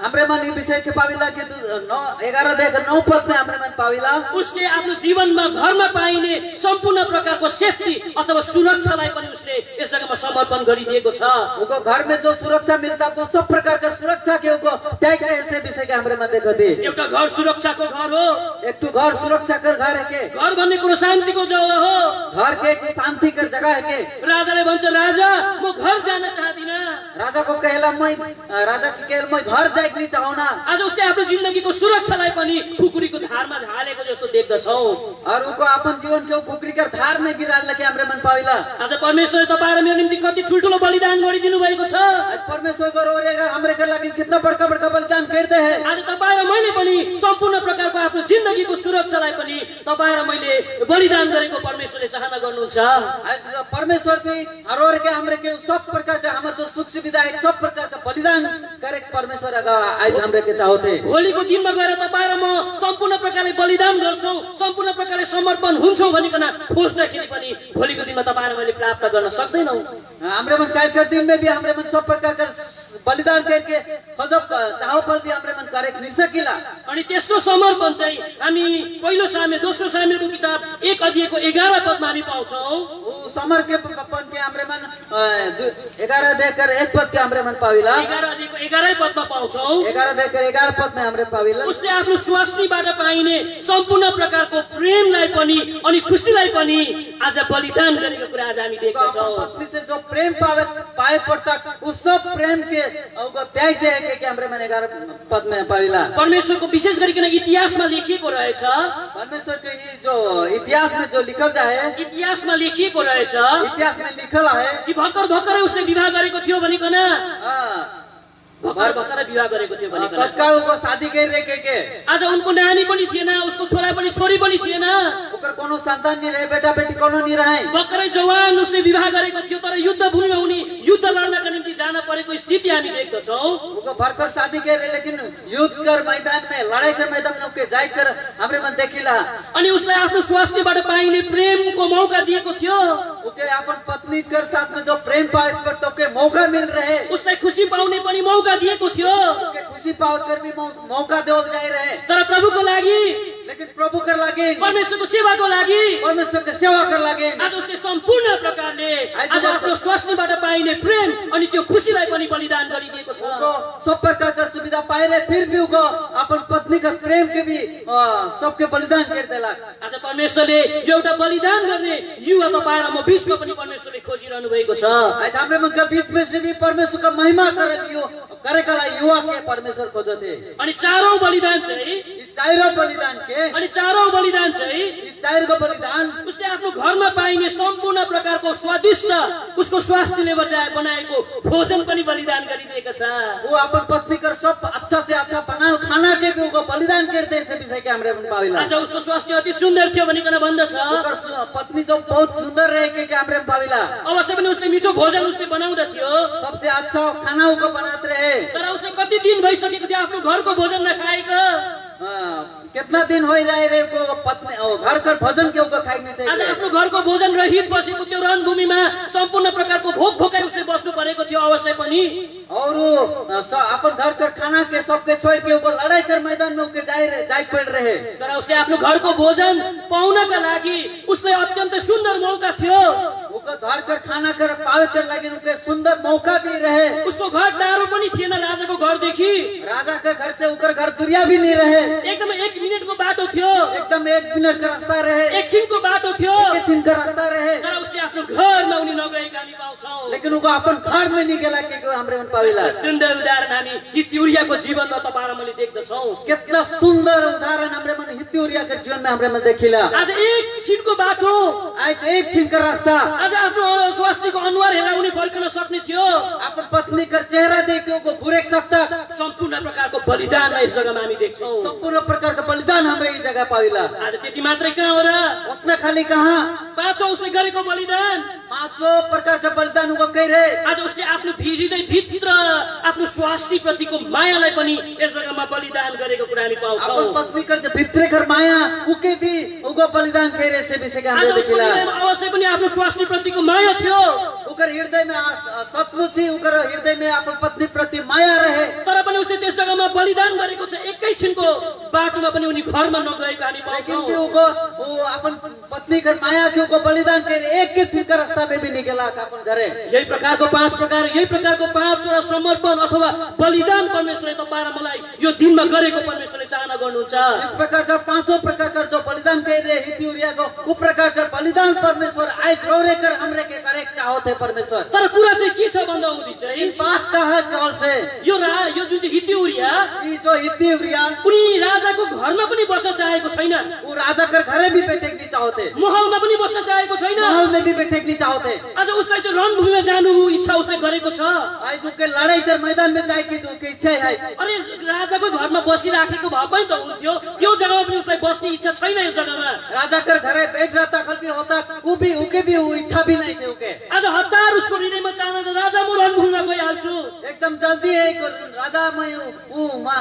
हमरे मन ई विषय के पाविला के 11 देख 9 पद में हमरे मन पाविला उसले आफ्नो जीवनमा घरमा पाइने सम्पूर्ण प्रकारको सेफ्टी अथवा सुरक्षालाई पनि उसले यस जग्गामा समर्पण गरिदिएको छ। उको घर में जो सुरक्षा मिलता वो सब प्रकार का सुरक्षा के उको त्याग के ऐसे विषय के हमरे मन देखते। एउटा घर सुरक्षाको घर हो, एक तो घर सुरक्षा कर घर है के, घर भन्ने कुरो शान्तिको जग्गा हो, घर के एक शान्ति कर जगह है के। राजाले भन्छ, राजा म घर जान चाहदिन। राजा को कहला राजा के कहल मैं घर जाए नहीं चाहूना। आज उसले आफ्नो जिन्दगीको सुरक्षालाई पनि खुकुरीको धारमा झालेको जस्तो देख्दछौ। और उको अपन जीवन के खुकुरी कर धार में गिराल के हमरे मन पाविला। आज परमेश्वरले तपाईं र मेरो निम्ति कति ठुलठुलो बलिदान गरिदिनु भएको छ। आज परमेश्वर को रोरेगा हमरे के लागि कितना बड़का बड़का बलिदान करते हैं। आज तपाईं र मैले पनि सम्पूर्ण प्रकारको आफ्नो जिन्दगीको सुरक्षालाई पनि तपाईं र मैले बलिदान गरेको परमेश्वरले चाहना गर्नुहुन्छ। आज परमेश्वर भी रोर के हमरे के सब प्रकार का हमर जो सुख सुविधा है सब प्रकार का बलिदान करे परमेश्वर आज हमरे के चाहते। भोलिको दिनमा गएर तपाईं र म सम्पूर्ण प्रकारले बलिदान गर्छौं, सम्पूर्ण प्रकारले समर्पण हुन्छौं भनिकन खोज्दाखेरि पनि भोलिको दिनमा तपाईं र मैले प्राप्त गर्न सक्दैनौं। हमरे मन काय कर दिन में भी हमरे मन सब प्रकार का बलिदान करके फजब चाहो फल भी हमरे मन करे नहीं सकिला। अनि त्यस्तो समर्पण चाहिँ हामी पहिलो सामेल दोस्रो सामेलको किताब 1 अध्यायको 11 पदमा हामी पाउँछौँ। वो समर के पन के हमरे मन 11 देकर 1 पद के हमरे मन पाविला। 11 अध्यायको 11 पदमा पाउँछौँ। 11 देकर 11 पद में हमरे पाविला। उसले आफ्नो स्वास्नीबाट पाइने सम्पूर्ण प्रकारको प्रेमलाई पनि अनि खुसीलाई पनि आज बलिदान गरेको कुरा आज हामी देख्छौँ। पत्नी से जो प्रेम पाए पड़ता उस सब प्रेम के त्याग दे के हमरे मन 11 पद में पाविला। परमेश्वरको विशेष गरिकन इतिहासमा लेखिएको रहेछ। परमेश्वर के ये जो इतिहास में जो लिखल जाए, इतिहासमा लेखिएको रहेछ इतिहास में लिखल है कि भर्खरै उसले विवाह गरेको थियो भनिकन भर्खरै विवाह गरेको थियो भनिकन तत्काल को शादी कर रे के आज उनको नानी पनि थिएन, उसको छोरा पनि छोरी पनि थिएन, ओकर कोनो संतान नहीं रहे, बेटा बेटी कोनो नहीं रहे। भर्खरै जवान उसले विवाह गरेको थियो तर युद्ध भूमिमा उनी युद्ध लड्नका निम्ति जान परेको स्थिति हामी देख्दछौँ। उनको भरकर शादी कर रहे लेकिन युद्ध कर मैदान में लड़ाई कर मैदान में उनके जाकर हमरे मन देखिला। अनि उसलाई आफ्नो स्वास्नीबाट पाइने प्रेमको मौका दिएको थियो। उनके अपन पत्नी कर साथ में जो प्रेम पाए पर तो के मौका मिल रहे, उसलाई खुसी पाउने पनि मौका दिएको थियो। उनके खुशी पाकर भी मौका देवल जाए रहे। तर प्रभुको लागि, लेकिन प्रभु कर लागे, परमेश्वरको सेवाको लागि, परमेश्वर के सेवा कर लागे। आज उसले सम्पूर्ण प्रकारले आज आफ्नो स्वास्नीबाट पाइने प्रेम अनि त्यो खुसीलाई पनि बलिदान गरिदिएको छ। उनको सब प्रकार का सुविधा पाए रहे फिर भी उनको अपन पत्नी का प्रेम के भी सबके बलिदान कर देला। आज परमेश्वरले एउटा बलिदान गर्ने युवा तपाईँ र म बीचमा पनि परमेश्वरले खोजिरहनु भएको छ। आज हमरे मन के बीच में से भी परमेश्वर का महिमा करे कला युवा के परमेश्वर खोजो थे। अनि चारौं बलिदान चाहिँ चारों बलिदान के अनि चारौं बलिदान चाहिँ चार को बलिदान उसले आफ्नो घरमा पाइने सम्पूर्ण प्रकारको स्वादिष्ट उसको स्वास्थ्यले बनाएको भोजन पनि बलिदान गरिदिएका छ। वो अपन पत्नी कर सब अच्छा से अच्छा बना खाना के भी उनको बलिदान करते ऐसे विषय के हमरे मन पाविला। आज उसको स्वास्थ्य अति सुन्दर थियो भनिकन भन्दछ। पत्नी जो बहुत सुंदर रहे के हमरे मन पाविला। अवश्य पनि उसले मिठो भोजन उसले बनाउँदा थियो, सबसे अच्छा खाना उनको बनाते रहे। तर उसले कति दिन भइसकेको थियो आफ्नो घरको भोजन नखाएको। कितना दिन हो रहे को पत्नी घर कर भोजन के ऊपर खाई नहीं आज चाहिए। आफ्नो घरको भोजन रहित बसेको त्यो रणभूमिमा सम्पूर्ण प्रकारको भोक भोकाइ उसले बस्नु परेको थियो अवश्य पनि। और अपन घर कर खाना के सबके छोड़ के ऊपर लड़ाई कर मैदान में उनके जाय पड़ रहे। तर उसले आफ्नो घरको भोजन पाउनका लागि उसले अत्यन्त सुन्दर मौका थियो। उनका घर कर खाना कर पावे कर लगे उनके सुंदर मौका भी रहे। उसको घर टाढो पनि थिएन राजाको घरदेखि। राजा के घर से उनका घर दुरिया भी नहीं रहे, एकदम 1 मिनेटको बाटो थियो, एकदम 1 मिनट का रास्ता रहे, एकछिनको बाटो थियो। एक दिन का रास्ता रहे। तर उसले आफ्नो घरमा उनी नगएका हामी पाउँछौँ। लेकिन उनको अपन घर में नहीं गेला के हमरे मन पाविला। सुन्दर उदाहरण हामी हित्यूरियाको जीवनमा तपाईँ र मैले देख्दछौँ। कितना सुंदर उदाहरण हमरे मन हित्यूरिया के जीवन में हमरे मन देखिला। आज एकछिनको बाटो, आज एक छिन का रास्ता, आज आफ्नो स्वास्नीको अनुहार हेरेर उनी फर्कन सक्ने थियो। अपन पत्नी का चेहरा देख के उनको घुरेक सकता। सम्पूर्ण प्रकारको बलिदान यस जग्गामा हामी देख्छौँ। संपूर्ण प्रकार का बलिदान हमरे इस जगह पाविला। आज त्यति मात्रै कहाँ हो र? उतना खाली कहाँ, पाँचौं उसले गरेको बलिदान, 500 प्रकार का बलिदान उनको कह रहे। आज उसले आफ्नो हृदय भित्र आफ्नो स्वास्नी प्रतिको मायालाई पनि यस जग्गामा बलिदान गरेको कुरा हामी पाउँछौँ। अपन पत्नी कर जो भित्रे कर माया उके भी उनको बलिदान कह रहे से विषय के आज हमरे उसको देखिला। हृदयमा अवश्य पनि आफ्नो स्वास्नी प्रतिको माया थियो, उकर हृदय में सचमुच ही उकर हृदय में अपन पत्नी प्रति माया रहे। तर पनि उसले त्यस जग्गामा बलिदान गरेको छ। एकैछिनको बाटोमा पनि उनी घरमा नगएको हामी लेकिन भी पाउँछौँ। वो अपन पत्नी कर माया के उनको बलिदान कर एक के छिन का रास्ता में भी निकला अपन घरे। यही प्रकारको 5 समर्पण अथवा बलिदान परमेश्वरले तपाईँ र मलाई यो दिनमा गरेको परमेश्वरले चाहना गर्नुहुन्छ। इस प्रकार का 500 प्रकार का जो बलिदान कर रहे हित्यूरिया को वो प्रकार का बलिदान परमेश्वर आए गौरे कर हमरे के करे चाहते परमेश्वर। तर कुरा चाहिँ के छ भन्दा उनी चाहिँ बात कहा कौन से यो जुन चाहिँ हित्यूरिया ये जो हित्यूरिया उनी राजाको घरमा पनि बस्न चाहेको छैन, वो राजा कर घरे भी बैठे नहीं चाहते, महलमा पनि बस्न चाहेको छैन। महल में भी बैठे नहीं चाहते। आज उसलाई चाहिँ रणभूमिमा जानु इच्छा उसले गरेको छ। आज उनके लड़ाई कर मैदान में जाए की उनकी इच्छा है। अरे राजाको घरमा बसिराखेको भए पनि त हुन्थ्यो, त्यो जग्गामा पनि उसलाई बस्ने इच्छा छैन। यस जग्गामा राजा कर घरे बैठ रहता खल भी होता उनके भी वो इच्छा भी नहीं थे उनके। आज हतार उसको हृदयमा चाहना राजा म रणभूमिमा गइहाल्छु। एकदम जल्दी है राजा मैं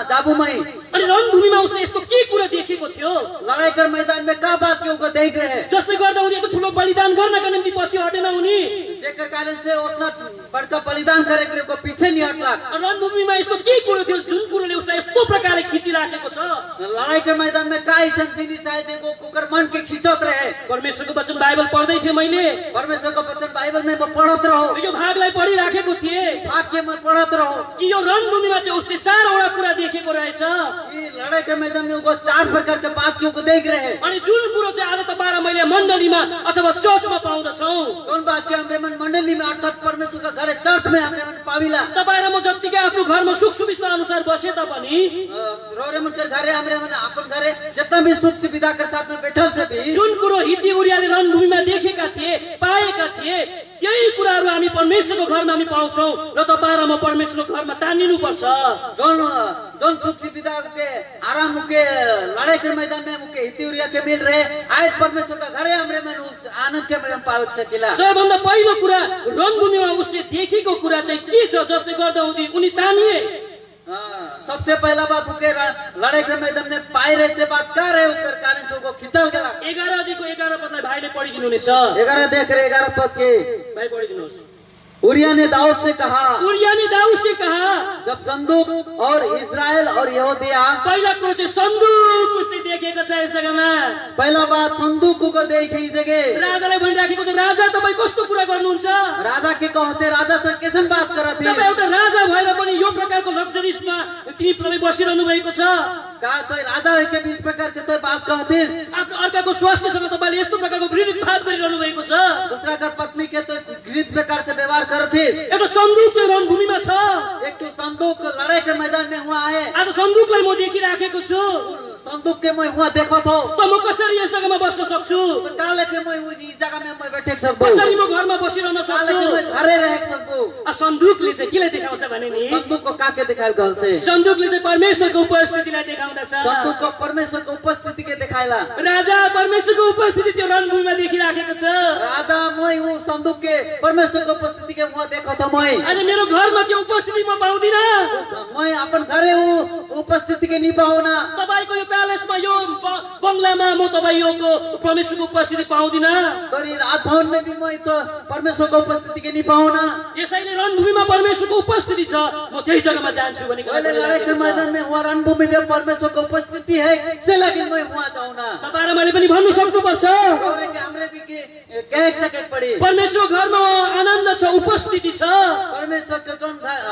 जाबू मैं। अनि रणभूमिमा उसले यस्तो के कुरा देखेको थियो लड़ाई कर मैदान में का बात के उनको देख रहे हैं, जसले गर्दा उनी यति ठुलो बलिदान गर्नका निम्ति पछि हटेन। उनी जेकर कारण से उतना बड़का बलिदान करे के को पीछे नहीं हटला। रणभूमिमा यस्तो के कुरो थियो जुन कुरोले उसलाई यस्तो प्रकारले खिचिराखेको छ। लड़ाई के मैदान में का ऐसा चीनी शायद एगो कुकर मन के खिंचत रहे। परमेश्वरको वचन बाइबल पढ्दै थिएँ मैले, परमेश्वर का वचन बाइबल में पढ़त रहो, यो भागलाई पढिराखेको थिएँ वाक्य में पढ़त रहो कि यो रणभूमिमा चाहिँ उसले 4वटा कुरा देखेको रहेछ। ये लड़ाई के मैदान में वो 4 प्रकार के बात को देख रहे हैं। अनि जुन कुरो चाहिँ आज तपाईहरु मैले मण्डलीमा अथवा चर्चमा पाउँदछौँ, कौन बात के हमरे मन मंडली में अर्थात परमेश्वर का घर चर्च में हमरे मन पाविला। तपाईहरु म जतिकै आफ्नो घरमा सुख सुविधा अनुसार बसे तापनि रोरे मन के घरे हमरे मन अपन घरे जितना भी सुख सुविधा के साथ में बैठल से भी जुन कुरो हिती उरियाले रणभूमिमा देखेका थिए, पाएका थिए, त्यही कुराहरू हामी परमेश्वरको घरमा हामी पाउँछौँ र तपाईहरु म परमेश्वरको घरमा तानिनु पर्छ। जोन जोन सुख सुविधा के आराम के लड़ाई के मैदान में मुके हितुरिया के मिल रहे आज परमेश्वर का घरे हमरे मन उस आनंद के में पावे सकिला। सबभन्दा पहिलो कुरा रणभूमिमा उसले देखेको कुरा चाहिँ के छ जसले गर्दा उनी तानिए। सबसे पहला बात उनके लड़ाई के मैदान में पाए रहे से बात कर रहे उनके कारण से वो खिंचल गया। 11 अध्यायको 11 पदलाई भाइले पढिदिनु हुनेछ। 11 देख रहे 11 पद के भाइ पढिदिनुहोस्। उरिया ने दाऊद से कहा, उरिया ने दाऊद से कहा, जब संदूक और इजराइल और यहूदिया, पहिला कुरो चाहिँ सन्दुक उसले देखेको छ यस जग्गामा। पहला बात संदूक को देखे इस जगह राजालाई भनिराखेको छ, राजा तपाई कस्तो कुरा गर्नुहुन्छ? राजा के कहते राजा तो कैसन बात करत है? तपाई एउटा राजा भएर पनि यो प्रकारको लग्जरिसमा तपाई बसिरहनु भएको छ। का तो राजा है के 20 प्रकार के तो बात कहते आफ्नो अर्काको स्वास्थ्यसँग तपाईले यस्तो प्रकारको घृणित भाव गरिरहनु भएको छ। दूसरा का पत्नी के तो घृणित प्रकार से व्यवहार करते। एउटा सन्दुक चाहिँ रणभूमिमा छ। एक तो संदूक लड़ाई के मैदान में हुआ है। आज सन्दुकलाई म देखिराखेको छु। संदूक के मैं हुआ देखो तो म कसरी यस जग्गामा बस्न सक्छु? काले के मैं उस जगह में मैं बैठ सकबो? कसरी म घरमा बसिरहन काले के सक्छु? मैं घरे रह सकबो? सन्दुकले चाहिँ केलाई देखाउँछ भने नि, संदूक को का के दिखाइल गल से? सन्दुकले चाहिँ परमेश्वरको उपस्थितिलाई देखाउँदछ। संदूक को परमेश्वर को उपस्थिति के दिखाइला। राजा परमेश्वरको उपस्थिति त्यो रणभूमिमा देखिराखेको छ। राजा मैं वो संदूक के परमेश्वर को उपस्थिति के हुआ देखो तो मैं आज मेरो घरमा त्यो उपस्थिति म पाउँदिन। मैं अपन घरे वो उपस्थिति के नहीं पाऊना। तपाईको यो प्यालेसमा यो बंगलामा म तपाईको परमेश्वरको उपस्थिति पाउँदिन। तो रात भवन में भी मैं तो परमेश्वर को उपस्थिति के नहीं पाऊना। यसैले रणभूमिमा परमेश्वरको उपस्थिति छ, म त्यही जग्गामा जान्छु भने पहले लड़ाई के मैदान में हुआ रणभूमि में परमेश्वर को उपस्थिति है से लेकिन मैं हुआ जाऊना। तपाईहरु मैले पनि भन्नु सक्नुपर्छ, और के हमरे भी के कह सके पड़ी परमेश्वरको घरमा आनन्द छ, उपस्थिति छ। परमेश्वर का जो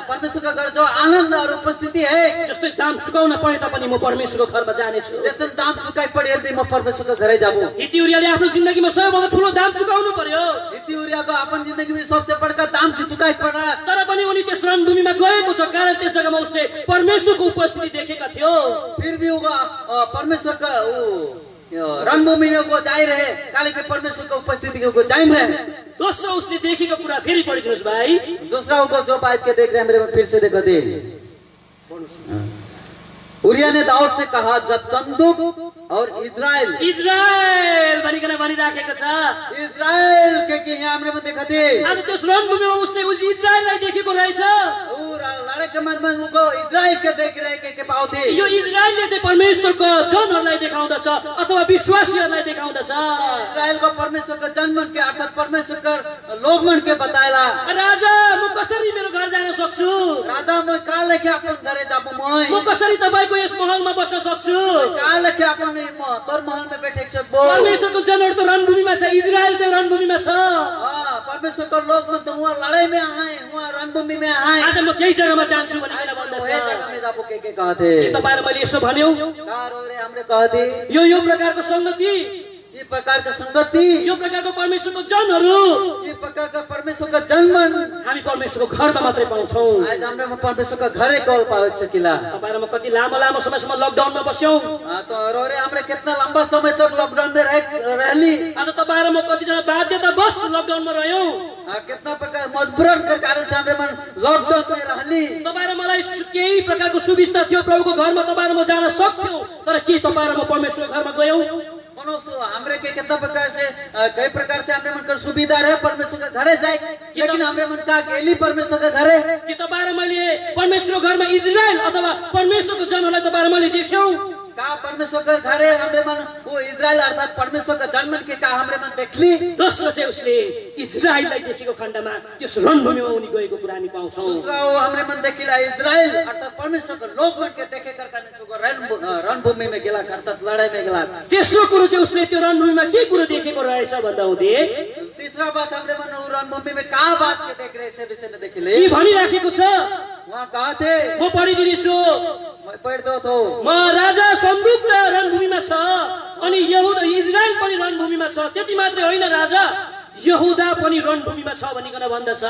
परमेश्वर का घर जो आनंद और उपस्थिति है, जस्तै दाम चुकाउन परे तापनि म परमेश्वरको घरमा जानेछु। जैसे दाम चुकाई पड़ी भी मैं परमेश्वर का घरे जाबो। हितयुरियाले आफ्नो जिन्दगीमा सबैभन्दा ठुलो दाम चुकाउनु पर्यो, हितयुरिया को अपन जिंदगी में सबसे बड़का दाम चुकाई पड़ा। तर पनि उनी त्यस रणभूमिमा गएको छ कारण त्यस जग्गामा उसले परमेश्वरको उपस्थिति देखेका थियो। फिर भी होगा परमेश्वर का वो रणभूमि में वो जाई रहे काले के परमेश्वर का उपस्थिति के वो जाई रहे। दोस्रो उसले देखेको कुरा फेरि पढिदिनुहोस् भाइ। दूसरा वो जो बात के देख रहे हैं मेरे फिर से देखो दे। उरिया ने दाऊद से कहा, जब संदूक और इजराइल भनिकन भनिराखेको छ। इजराइल के यहाँ हमरे में देखा दे। आज त्यस रणभूमिमा उसले इजराइललाई देखेको रहेछ। लड़ाई के मैदान में वो इजराइल के देख रहे के पाउँथे। यो इजराइलले चाहिँ परमेश्वरको जनहरूलाई देखाउँदछ अथवा विश्वासीहरूलाई देखाउँदछ। इजराइल को परमेश्वर का जन्मन के अर्थात परमेश्वर का लोगमन के बताएला। राजा म कसरी मेरो घर जान सक्छु? राजा म कहाँ लेके अपन घरे जाबो? म कसरी तपाईको यस महलमा बस्न सक्छु? कहाँ लेके अपन तोर महल में बैठे सकबो? परमेश्वरको जनहरू त रणभूमिमा छ, इजराइल चाहिँ रणभूमिमा छ। परमेश्वर का लोग मन तो वहाँ लड़ाई में आए, वहाँ रणभूमि में आए। आज म त्यही जग्गामा जान्छु भनेर भन्दछ। के कहते तपाईहरु मैले यसो भन्यौ, हमरे कहते यो प्रकारको संगति, ये प्रकार का संगति, यो प्रकारको परमेश्वरको जनहरू, ये प्रकार का परमेश्वर का जन्मन हामी परमेश्वरको घरमा मात्रै पाउँछौँ। आज हमरे परमेश्वर का घरे कॉल पावे सकिला। तपाईहरुमा कति लामो समयसम्म लकडाउनमा बस्यौ। तो रोरे हमरे कितना लंबा समय तक लॉकडाउन में रहली। आज तपाईहरुमा कति जना बाध्यता बस लकडाउनमा रह्यौ। कितना प्रकार मजबूरन के कारण से हमरे मन लॉकडाउन में रहली। तपाईहरु मलाई केही प्रकारको सुविस्ता थियो, प्रभुको घरमा तपाईहरुमा जान सक्थ्यौ, तर के तपाईहरुमा परमेश्वरको घरमा गयौ? हमरे के कितना प्रकार से कई प्रकार से हमरे मन कर सुविधा रहे परमेश्वर का घरे जाए, लेकिन हमरे मन का गेली परमेश्वर का घरे कि तपाईहरु मैले परमेश्वरको घरमा इजराइल अथवा परमेश्वरको जनहरूलाई तपाईहरु मैले देख्यौ। का कहा परमेश्वर का घरे हमरे मन वो इजराइल अर्थात परमेश्वर का जन्म के कहा हमरे मन देखली। दोस्रो चाहिँ उसले इजरायललाई देखेको खण्डमा त्यस रणभूमिमा उनी गएको कुरा हामी पाउँछौँ। दूसरा वो हमरे मन देखिला इजराइल अर्थात परमेश्वर का लोग मन के देखे कर करने सुको रणभूमि में गेला अर्थात लड़ाई में गेला। तेस्रो कुरो चाहिँ उसले त्यो रणभूमिमा के कुरो देखेको रहेछ भन्दा हुँदै तीसरा बात हमरे मन वो रणभूमि में कहा बात के देख रहे से विषय में देखिले। के भनिराखेको छ, वहाँ कहा थे म पढिदिनेछु, मैं पढ़ दो तो म राजा सन्दुक त रणभूमिमा छ अनि यहुदा इजरायल पनि रणभूमिमा छ, त्यति मात्रै होइन राजा यहुदा पनि रणभूमिमा छ भनिकन भन्दछ।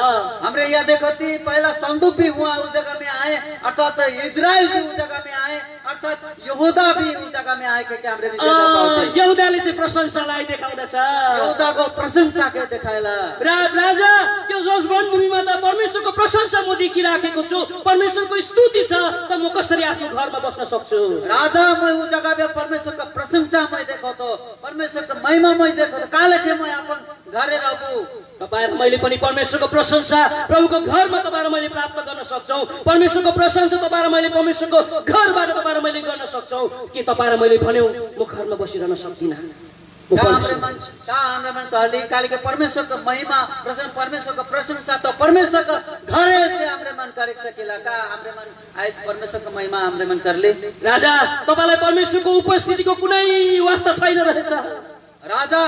हमरे यहाँ देखो थी पहला संदूक भी हुआ उस जगह में आए अर्थात इजराइल भी उस जगह में आए अर्थात यहूदा भी उस जगह में आए के हमरे यहुदाले चाहिँ प्रशंसालाई देखाउँदछ, यहूदा को प्रशंसा के दिखाएला। राजा त्यो जस रणभूमिमा त परमेश्वरको प्रशंसा म देखिराखेको छु, परमेश्वरको स्तुति छ, त म कसरी आफ्नो घरमा बस्न सक्छु। राजा मैं उस जगह में परमेश्वर का प्रशंसा मैं देखो तो परमेश्वर का महिमा मैं देखो तो काले के मैं अपन घरे रहूं। तपाईं र मैले पनि परमेश्वरको प्रशंसा प्रभुको घरमा तपाईं र मैले प्राप्त गर्न सक्छौं। परमेश्वरको प्रशंसा तपाईं र मैले परमेश्वरको घरबाट तपाईं र मैले गर्न सक्छौं। के तपाईं र मैले भन्यौ म घरमा बसिरहन सक्दिन? हमरे मन कहली काली के परमेश्वर का महिमा परमेश्वर का प्रशंसा तो परमेश्वर का घरे से हमरे मन करे सकेला का हमरे मन आज परमेश्वर का महिमा हमरे मन कर ले। राजा तपाईलाई परमेश्वरको उपस्थितिको कुनै वास्ता छैन रहेछ। राजा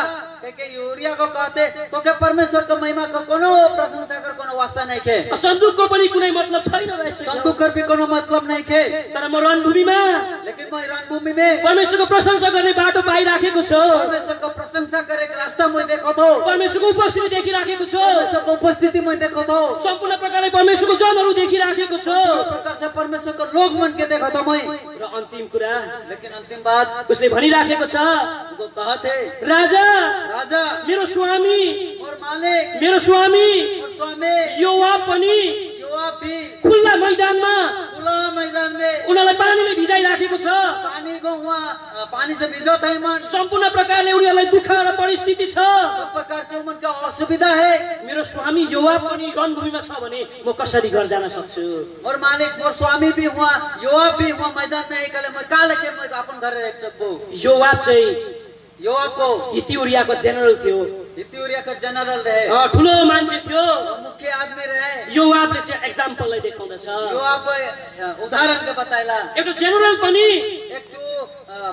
के यूरिया को कहते तो के परमेश्वर का महिमा का कोनो प्रशंसा कर कोनो वास्ता नहीं के, संदूक को पनि कुनै मतलब छैन रहेछ। संदूक कर भी कोनो मतलब नहीं के, तर म रणभूमिमा लेकिन मैं रणभूमि में परमेश्वरको प्रशंसा गर्ने बाटो पाइराखेको छु। परमेश्वर का प्रशंसा करे के रास्ता मैं देखो तो परमेश्वरको उपस्थिति देखिराखेको छु। परमेश्वर का उपस्थिति मैं देखो तो सम्पूर्ण प्रकारले परमेश्वरको जनहरू देखिराखेको छु। प्रकार से परमेश्वर का लोग मन के देखो तो मैं। र अन्तिम कुरा लेकिन अंतिम बात उसले भनिराखेको छ, वो कहते राजा राजा मेरो स्वामी और मालिक मेरो स्वामी और स्वामी योआब पनि योआब भी खुल्ला मैदानमा खुला मैदान में उनीहरूलाई पानीले भिजाइराखेको छ। पानी को वहाँ पानी से भिजो था मन सम्पूर्ण प्रकारले उनीहरूलाई दुःख र परिस्थिति छ। सब प्रकार से उनका असुविधा है। मेरो स्वामी योआब पनि रणभूमिमा छ भने म कसरी घर जान सक्छु? और मालिक और स्वामी भी हुआ योआब भी हुआ मैदान में एकले मैं काले के मैं अपन घर रख सकूं। योआब चाहिँ योआब को इथियोपियाको जेनरल थियो, इथियोपिया का जनरल रहे, ठुलो मान्छे थियो, मुख्य आदमी रहे। योआबले चाहिँ एक्जाम्पललाई देखाउँदछ। योआब उदाहरण के बताइला एउटा जेनरल पनि एक जो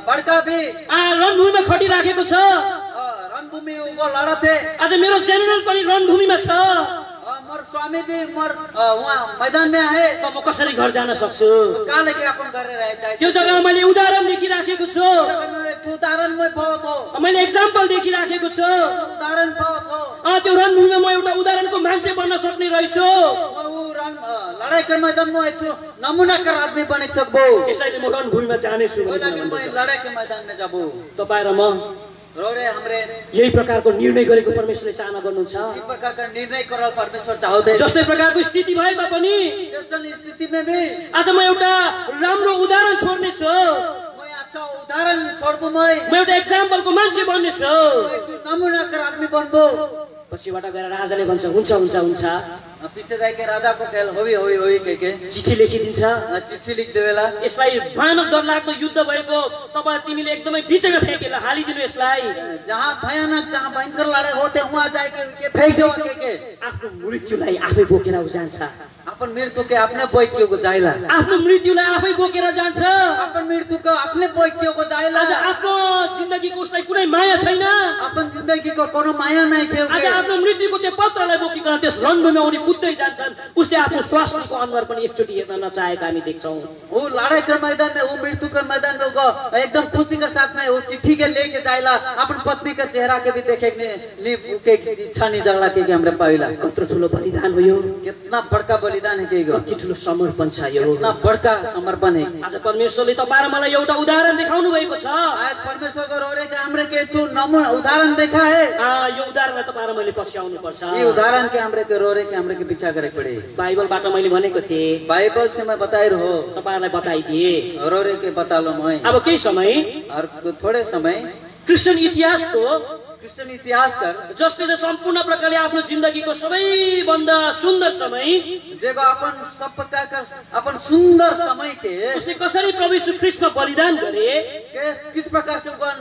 बड़का भी रणभूमिमा खटिराखेको छ। रणभूमि वो लड़ा थे। आज मेरो जेनरल पनि रणभूमिमा छ, मोर स्वामी भी मोर वहाँ मैदान में है, त म कसरी घर जान सक्छु? काले के अपन घर रहे चाहे त्यो जग्गामा मैले उदाहरण देखिराखेको छु, उदाहरण में बहुत हो मैले एक्जाम्पल देखिराखेको छु। उदाहरण बहुत हो त्यो रणभूमिमा म एउटा उदाहरणको मान्छे बन्न सक्ने रहेछु। लड़ाई के मैदान में एक नमूना कर आदमी बन सकबो। यसैले म रणभूमिमा जानेछु। लड़ाई के मैदान में जाबो। तपाईं र म रो रे हमरे यही प्रकारको निर्णय गरेको परमेश्वरले चाहना गर्नुहुन्छ। इस प्रकार का निर्णय करल परमेश्वर चाहते। जस्तै प्रकारको स्थिति भए तापनि जैसन स्थिति में भी आज म एउटा राम्रो उदाहरण छोड्नेछु। मैं अच्छा उदाहरण छोड्बो। म एउटा एक्जाम्पलको मान्छे बन्नेछु। नमूना कर आदमी बनबो। पछिबाट गएर राजाले भन्छ हुन्छ हुन्छ हुन्छ, पीछे जाके राजा को कहल होई होई होई के चिठी लेखिदिन्छ। चिट्ठी लिख देवेला। यसलाई भयानक डरलाग्दो युद्ध भएको तपाईँ तिमीले एकदमै बिचमा फेकेर हालिदिनु यसलाई। जहाँ भयानक जहाँ भयंकर लड़ाई होते वहाँ जाके के फेंक दो के आफ्नो मृत्युलाई आफै बोकेर जान्छ। अपन मृत्यु के अपने बोकियो को जाइला। आफ्नो मृत्युलाई आफै बोकेर जान्छ। अपन मृत्यु को अपने बोकियो को जाइला। आज आफ्नो जिन्दगीको उसलाई कुनै माया छैन। अपन जिन्दगी को कोनो माया नहीं खेल आज आफ्नो मृत्युको त्यो पत्रलाई बोकिकन त्यस रणभूमिमा उनी कुद्दै जान्छन्। उसले आफ्नो स्वास्थ्यको अनुहार पनि एकचोटि हेर्न नचाहेका हामी देख्छौँ। वो लड़ाई के मैदान में वो मृत्यु के मैदान में वो एकदम खुशी के साथ में वो चिट्ठी के लेके जाइला। अपन पत्नी का चेहरा के भी देखे के इच्छा नहीं जगला के हमरे पाइला। कत्रो ठुलो बलिदान हो यो, कितना बड़का बलिदान है के कति ठुलो समर्पण छ यो, कितना बड़का समर्पण है। आज परमेश्वरले तपाईँ र मलाई एउटा उदाहरण देखाउनु भएको छ। आज परमेश्वर को रोरे के हमरे के तू नमूना उदाहरण देखा है। यो उदाहरणलाई तपाईँ र मैले पछ्याउनु पर्छ। ये उदाहरण के हमरे के रोरे के हमरे के पीछा करे पड़े। बाइबलबाट मैले भनेको थिएँ, बाइबल से मैं बताई रहो तपाईहरुलाई बताइदिए। रोरे के बता लो मैं अब केही समय और थोड़े समय क्रिश्चियन इतिहासको क्रिस्चियन इतिहासकार जसले चाहिँ सम्पूर्ण प्रकारले आफ्नो जिन्दगीको सबैभन्दा सुन्दर समय जेको अपन सब प्रकारका अपन सुन्दर समय के उसले कसरी प्रभु यीशु ख्रीष्टमा बलिदान गरे किस प्रकार से उगन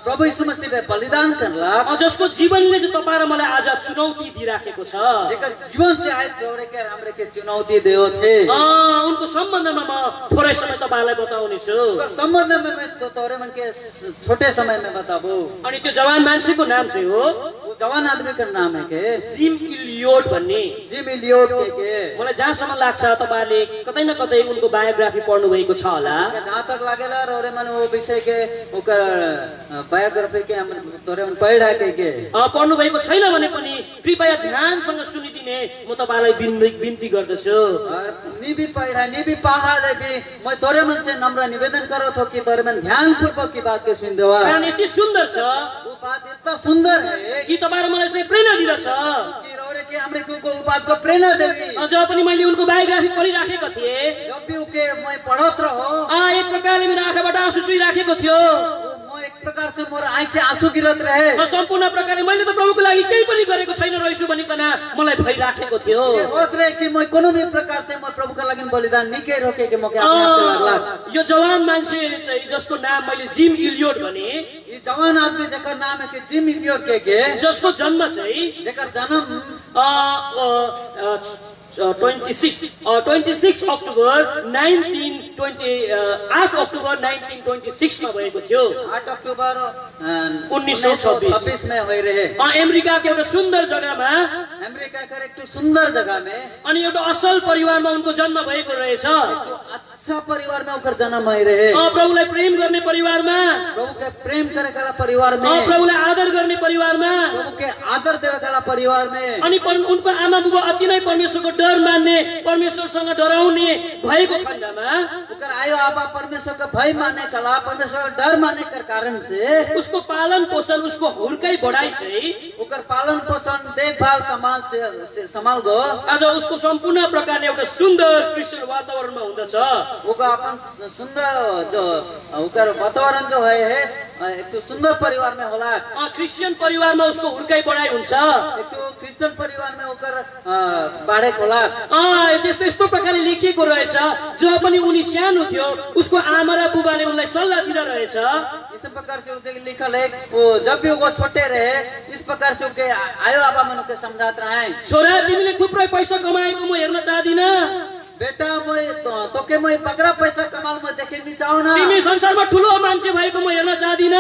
प्रभु यीशु मसीह पे बलिदान करला जसको जीवनले चाहिँ तपाईँ र मलाई आज चुनौती दिइराखेको छ जेकर जीवन से आए जोड़े के हमरे के चुनौती देओ थे उनको सम्बन्धमा म थोरै समय तपाईलाई बताउने छु संबंध में मैं तो तोरे मन के छोटे समय में बताबो अनि त्यो जवान मान्छेको नाम चाहिँ हो वो जवान आदमी का नाम है के जिम इलियोट भन्ने जिम इलियोट के मलाई जहाँसम्म लाग्छ तपाईहरुले कतै न कतै उनको बायोग्राफी पढ्नु भएको छ होला जहाँ तक लागेला रे मन वो विषय के ओकर बायोग्राफी के हम तोरे मन पढा के पढ्नु भएको छैन भने पनि कृपया ध्यानसँग सुनिदिने म तपाईलाई बिन्ती गर्दछु नी भी पढ़ा नी भी पढ़ा ले भी मैं तोरे मन से नम्र निवेदन करो थो कि तोरे मन ध्यान पूर्वक की बात के सुन देवा कारण यति सुन्दर छ वो बात इतना सुंदर है कि तपाईहरु मलाई यसले प्रेरणा दिदछ कि रोरे के हमरे को बात को प्रेरणा देवी जब पनि मैले उनको बायोग्राफी पढिराखेको थिए जब भी उके मैं पढत रहो एक प्रकारले मेरो आँखाबाट आँसु चुहिराखेको थियो म एक प्रकार से मोर आँख से आंसू गिरत रहे सम्पूर्ण प्रकारले मैले त प्रभुको लागि केही पनि गरेको छैन रहेछु भनिकन मलाई भइराखेको थियो होत रहे कि म कोनो भी प्रकार से म प्रभुको लागि बलिदान निकै रोके के मके अपने आप लागला यो जवान मान्छे चाहिँ जसको नाम मैले जिम इलियोट भने ये जवान आदमी जेकर नाम है कि जिम इलियोट के जसको जन्म चाहिँ जेकर जन्म 26 अक्टोबर 8 अक्टोबर 1926 मा भएको थियो 8 अक्टोबर 1926 में हुए रहे अमेरिकाको एउटा सुन्दर जग्गामा अमेरिका का एक सुंदर जगह में अनि एउटा असल परिवारमा उनको जन्म भएको रहेछ अच्छा परिवार में उनका जन्म हुए रहे प्रभुलाई प्रेम गर्ने परिवारमा प्रभु के प्रेम करे वाला परिवार में प्रभुलाई आदर गर्ने परिवारमा प्रभु के आदर देवे वाला परिवार में अनि उनको आमा बुबा अति नै परमेश्वरको डर मान्ने परमेश्वरसँग डराउने भएको खण्डमा उनका आयो आबा परमेश्वर का भय मान्ने कला परमेश्वर का डर मान्ने के कारण से उसको पालन पोषण उसको हुर्काई बढाइ चाहिँ उनका पालन पोषण देखभाल संभाल गो आज उसको सम्पूर्ण प्रकारले एउटा सुन्दर क्रिस्चियन वातावरणमा हुँदछ उनका अपन सुन्दर जो उनका वातावरण जो है एक तो सुंदर परिवार में होला क्रिस्चियन परिवारमा उसको हुर्काई बढाइ हुन्छ एक तो क्रिस्चियन परिवार में उनका बाढे होला त्यस्तो यस्तो प्रकारले लेखिएको रहेछ जब पनि उनी सानो थियो उसको आमा र बुबाले उनलाई सल्लाह दिँदा रहेछ इस प्रकार से उसे लिखल है वो जब भी वो छोटे रहे इस प्रकार से उनके आयो आबा मन के समझात रहे छोरा तिमीले थुप्रै पैसा कमाएको म हेर्न चाहदिन बेटा तोके मैं बगरा पैसा कमाल में देखेनी चाहूँ ना तिमी संसारमा ठुलो मान्छे भएको म हेर्न चाहदिन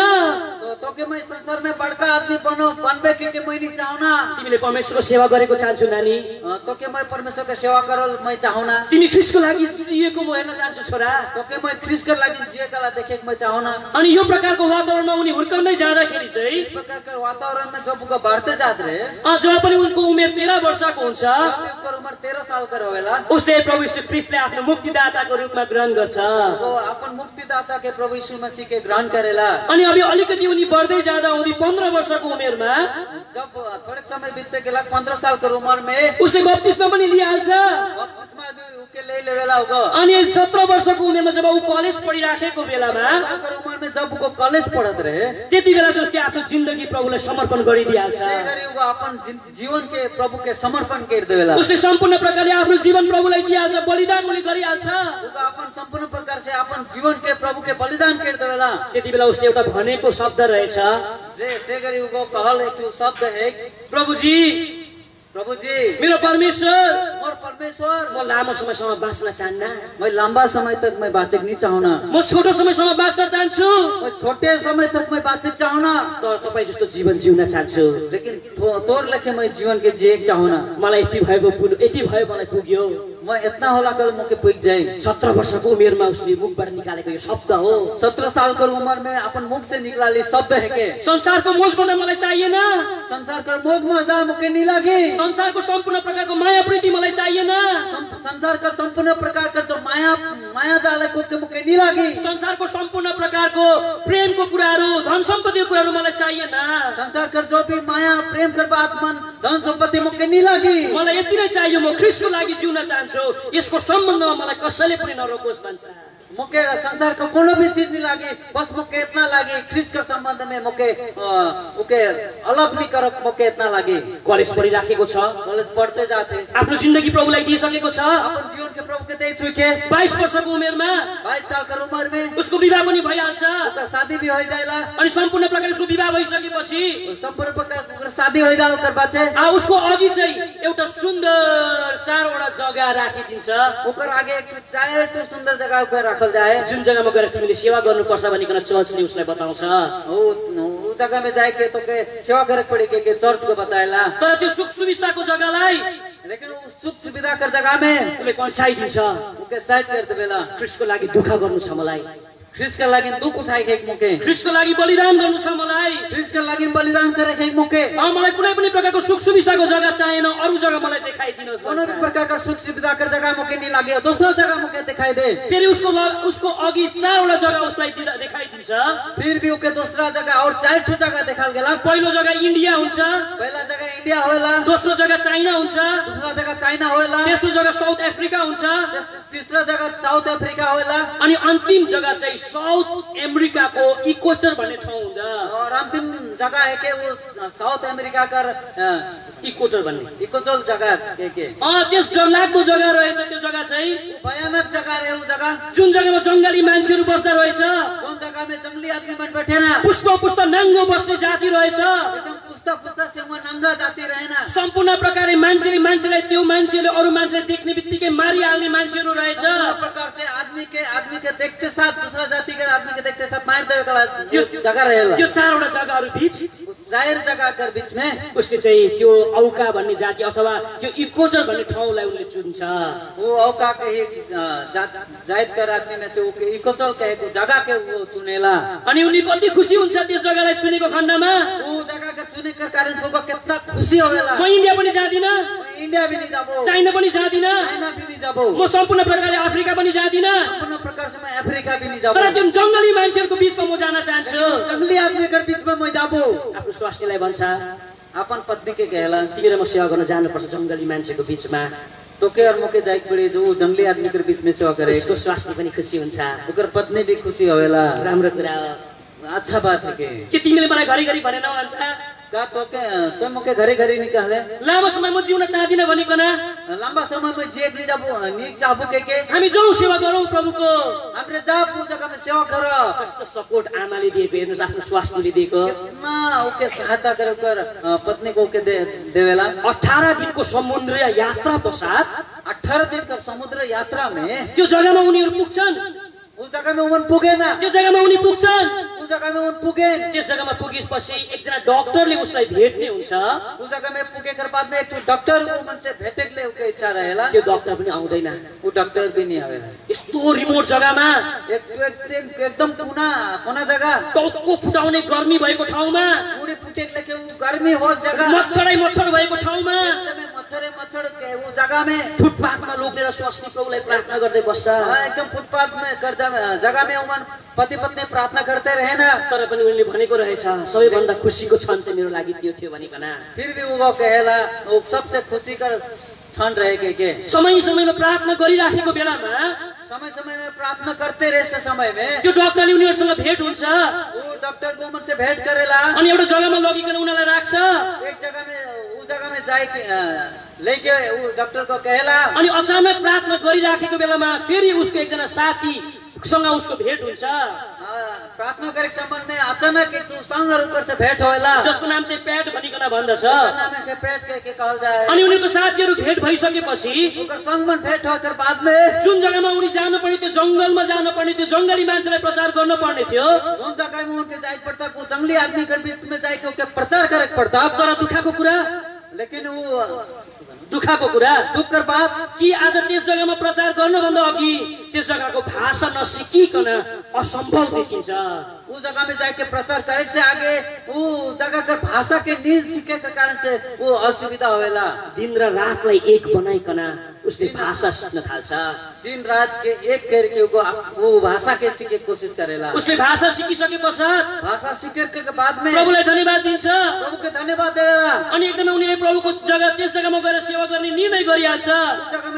तोके मैं संसार में बड़का आदमी बनबे के मैं नहीं चाहूँ ना तिमीले परमेश्वरको सेवा गरेको चाहन्छु नानी तोके मैं परमेश्वर के सेवा करल मैं चाहूँ ना तिमी ख्रीष्टको लागि जिएको म हेर्न चाहन्छु छोरा तोके मैं ख्रीष्ट के लागि जिएका देखे मैं चाहूँ ना अनि यो प्रकारको वातावरणमा उनी हुर्काउँदै जाँदाखेरि चाहिँ इस प्रकार के वातावरण में जब उनका बढ़ते जाते रहे जब पनि उनको उमेर 13 वर्षको हुन्छ उनका उम्र 13 साल का रहेला उसले प्रभु यीशु ख्रीष्टले आफ्नो मुक्तिदाताको रूपमा ग्रहण गर्छ वो अपन मुक्तिदाता के प्रभु यीशु मसीह के ग्रहण करेला अनि अब अलिकति उनी बढ्दै जाँदा उनी 15 वर्षको उमेरमा जब थोड़े समय बीतते गेला 15 साल को उम्र में उसले बप्तिस्मा पनि लिइहाल्छ बपतिस्मा उके ले लेवेला उको अनि 17 वर्षको उमेरमा जब ऊ कलेज पढिराखेको बेलामा उम्र में जब उको कॉलेज पढत रहे त्यति बेला चाहिँ उसले आफ्नो जिन्दगी प्रभुलाई समर्पण गरिदिइहाल्छ त्यसरी उको अपन जीवन के प्रभु के समर्पण कर देवेला उसले सम्पूर्ण प्रकारले आफ्नो जीवन प्रभुलाई दिइहाल्छ बलिदान उनी गरिहाल्छ उको अपन सम्पूर्ण प्रकार से अपन जीवन के प्रभु के बलिदान कर देवेला त्यति बेला उसले एउटा भनेको शब्द रहेछ जे गरी उको कहल एक शब्द है प्रभु जी मेरो परमेश्वर मोर परमेश्वर म लामो समयसम्म बाँच्न चाहन्न मैं लंबा समय तक मैं बाँचेक नहीं चाहूँना म छोटो समयसम्म बाँच्न चाहन्छु मैं छोटे समय तक मैं बाँचेक चाहूँना तर तपाईँ जस्तो जीवन जिउन चाहन्छु लेकिन तोर लेखे मैं जीवन के जिएक चाहूँना मलाई यति भयो मलाई पुग्यो मैं इतना होला कल मुके पुग जाए 17 वर्षको उमेरमा उसले मुखबाट निकालेको यो शब्द हो 17 साल को उम्र में अपन मुख से निकाले शब्द है के संसारको मोज मजा मलाई चाहिएन संसार का मोज मजा मुके नहीं लागे संसारको सम्पूर्ण प्रकारको माया प्रीति मलाई चाहिएन संसार का संपूर्ण प्रकार का जो माया जाले को के मुके नहीं लागे संसारको सम्पूर्ण प्रकारको प्रेमको कुराहरू धन सम्पत्तिको कुराहरू मलाई चाहिएन संसार कर जो भी माया प्रेम कर बात मन धन सम्पत्ति मुके नहीं लागी मलाई यति नै चाहियो, म ख्रिस्टको लागि जिउन चाहन्छु, यसको सम्बन्धमा मलाई कसैले पनि नरोकोस् भन्छ। मुके संसार का कोनो भी चीज नहीं लागी, बस मुके इतना लागी ख्रिस्ट के संबंध में मुके मुके अलग नहीं कर मुके इतना लागी। कलेज पढिराखेको छ, कॉलेज पढ़ते जाते आफ्नो जिन्दगी प्रभुलाई दिइसकेको छ। अपन जीवन के प्रभु के दे चुके 22 वर्षको उमेरमा 22 साल का उम्र में उसको विवाह पनि भइहाल्छ। उसका शादी भी हो जाएगा। अनि सम्पूर्ण प्रकारले उसको विवाह भइसकेपछि संपूर्ण प्रकार शादी हो जाए कर बाचे उसको अघि चाहिँ एउटा सुन्दर 4वटा जग्गा राखिदिन्छ। ओकर आगे एक चाहे तो सुंदर जगह पे रखल जाए, जुन जग्गामा गएर तिमीले सेवा गर्नुपर्छ भनिकन चर्चले उसलाई बताउँछ। वो जगह में जाए के तो के सेवा करे पड़े के चर्च को बताएला। तर त्यो सुख सुविस्ताको जग्गालाई लेकिन उस सुख सुविधा कर जगह में उसले कन्साइदिन्छ। मुके साइड कर देवेला। ख्रिस्टको लागि दुःख गर्नु छ मलाई, ख्रिस्ट के लागि दुख उठाए के मुके, ख्रिस्टको लागि बलिदान गर्नु छ मलाई, ख्रिस्ट के लागि बलिदान करे के मुके। मलाई कुनै पनि प्रकारको सुख सुविस्ताको जग्गा चाहिएन, अरू जग्गा मलाई देखाइदिनुहोस् कोनो भी भन्छ। प्रकार का सुख सुविधा कर जगह मुके नहीं लागे, दूसरा जगह मुके दिखाई दे। फेरि उसको अघि 4वटा जग्गा उसलाई देखाइदिन्छ। फिर भी उके दूसरा जगह और 4 जगह दिखाल गेला। पहिलो जग्गा इन्डिया हुन्छ, पहला जगह इंडिया होला, दोस्रो जग्गा चाइना हुन्छ, दूसरा जगह चाइना होला, तेस्रो जग्गा साउथ अफ्रिका हुन्छ, तीसरा जगह साउथ अफ्रीका होला अनि अन्तिम जग्गा चाहिँ साउथ अमेरिकाको इक्वेटर भन्ने ठाउँ हुन्छ। और अंतिम जगह है के वो साउथ अमेरिका का इक्वेटर भन्ने इकोचल जगह के त्यस डरलाग्दो जग्गा रहेछ। त्यो जग्गा चाहिँ भयानक जगह है वो जगह, जुन जग्गामा जंगली मान्छेहरू बस्दा रहेछ, जोन जगह में जंगली आदमी मन बैठे ना, पुष्प पुष्प नाङ्गो बस्ने जाति रहेछ। एकदम पुस्ता पुस्ता से वहाँ नंगा जाती रहे ना। सम्पूर्ण प्रकारले मान्छेलाई त्यो मान्छेले अरू मान्छेलाई देख्ने बित्तिकै मारिहाल्ने मान्छेहरू रहेछ। पूरा प्रकार से आदमी के देखते साथ दूसरा जाति के आदमी के देखते साथ मार देवे वाला जगह रहेला। त्यो 4वटा जग्गाहरू बीच जाहिर जगह कर बीच में उसले चाहिँ त्यो औका भन्ने जाति अथवा त्यो इक्वेटर भन्ने ठाउँलाई उसले चुन्छ। वो औका के ही जाहिर कर आदमी में से वो इकोचल के जगह के वो चुनेला। अनि उनी कति खुसी हुन्छ त्यस जग्गालाई चुनेको खण्डमा। वो जगह के चुने कर कारण से वो कितना खुशी होवेला। म इन्डिया पनि जादिन, इंडिया भी नहीं जाबो, चाइना पनि जादिन, चाइना भी नहीं जाबो, म सम्पूर्ण प्रकारले अफ्रिका पनि जादिन, अपना प्रकार से मैं अफ्रीका भी नहीं जाबो, तर त्यो जंगली मान्छेहरूको बीचमा म जान चाहन्छु। जंगली आदमी के बीच में मैं जाबो। आफ्नो स्वास्नीलाई भन्छ अपन पत्नी के कहला तिमी र म सेवा गर्न जानुपर्छ जंगली मान्छेको बीचमा। तो के और मुके जाए पड़े जो जंगली आदमी के बीच में सेवा करे, उसको स्वास्नी पनि खुसी हुन्छ। ओकर पत्नी भी खुशी होवेला। राम्रो कुरा हो। अच्छा बात है के तिमीले मलाई घरिघरि भनेनौ अन्त का तो मुके घरे घरे निकाले लामो समय म जिउन चाहदिन भनिकन लंबा समय में जेब नहीं जाबो नहीं जाबो के हामी जाउँ सेवा गरौँ प्रभुको। हमरे जा पूजा का में सेवा कर। कस्तो सपोर्ट आमाले दिएको हेर्नुस्, आफ्नो स्वास्नीले दिएको। कितना ओके सहायता करे कर पत्नी को के देवेला। 18 दिनको समुद्रीय यात्रा पश्चात 18 दिन का समुद्र यात्रा में त्यो जग्गामा उनीहरू पुग्छन्। उस जगह में उन पुगे ना, त्यो जग्गामा उनी पुग्छन्। उस जगह में उन पुगे, त्यस जग्गामा पुगेपछि एकजना डाक्टरले उसलाई भेट्ने हुन्छ। उस जगह में पुगे कर बाद में एक डॉक्टर को मन से भेटे के लिए ओके इच्छा रहेला। त्यो डाक्टर पनि आउँदैन। वो डॉक्टर भी नहीं आवेला। यस्तो रिमोट जग्गामा एकदम कोना जगह टाउको फुटाउने गर्मी भएको ठाउँमा, पूरी पुटे के लेके वो गर्मी हो जगह, मच्छर भएको ठाउँमा मच्छर के वो जगह में फुटपाथमा लोग्नेर स्वास्नी प्रभुलाई प्रार्थना गर्दै बस्छ। एकदम फुटपाथ में कर जगह में उमन पति पत्नी प्रार्थना करते रहे ना। तर पनि उनले भनेको रहेछ सबैभन्दा खुसीको क्षण चाहिँ मेरो लागि त्यो थियो भनिकन। फिर भी वो कहेला वो सबसे खुशी का क्षण रहे के समय समयमा प्रार्थना गरिराखेको बेलामा समय समय में प्रार्थना करते रहे समय में त्यो डाक्टरले उनीहरूसँग भेट हुन्छ। वो डॉक्टर को मन से भेंट करेला। अनि एउटा जग्गामा लगिकन उनीलाई राख्छ। एक जगह में उस जगह में जाए लेके वो डॉक्टर को कहेला। अनि अचानक प्रार्थना गरिराखेको बेलामा फेरि उसको एकजना साथी सँग उसको भेट हुन्छ। प्रार्थना करे संबंध में अचानक एक संग ऊपर से भेंट होला, जसको नाम चाहिँ पेट भनिकन भन्दछ। नाम है पेट के कहल जाए। अनि उनीहरूको साथीहरू भेट भइसकेपछि ओकर संग में भेंट होकर बाद में जुन जग्गामा उनी जानु पर्ने त्यो जंगलमा जानु पर्ने त्यो जंगली मान्छेलाई प्रचार गर्न पर्ने थियो, जोन जगह में उनके जाए पड़ता वो जंगली आदमी के बीच में जाके ओके प्रचार करे पड़ता। तर दुःखको कुरा लेकिन वो दुःखको कुरा दुःख कर बात कि आज त्यस जग्गामा प्रचार गर्नुभन्दा अघि त्यस जग्गाको भाषा नसिकिकन असम्भव देखिन्छ। उस जगह में जाके प्रचार करे से आगे वो जगह का भाषा के नहीं सीखे के कारण से वो असुविधा होवेला। दिन र रातलाई एक बनाइकन उसले भाषा सिक्न थाल्छ। दिन रात के एक करके वो भाषा के सीखे कोशिश करेला। उसले भाषा सिकिसके पश्चात भाषा सीखे के बाद में प्रभुलाई धन्यवाद दिन्छ प्रभु के धन्यवाद देला। अनि एकदमै उनीले प्रभुको जग्गा त्यस जग्गामा गएर सेवा गर्ने निर्णय गरिहाल्छ। उस जगह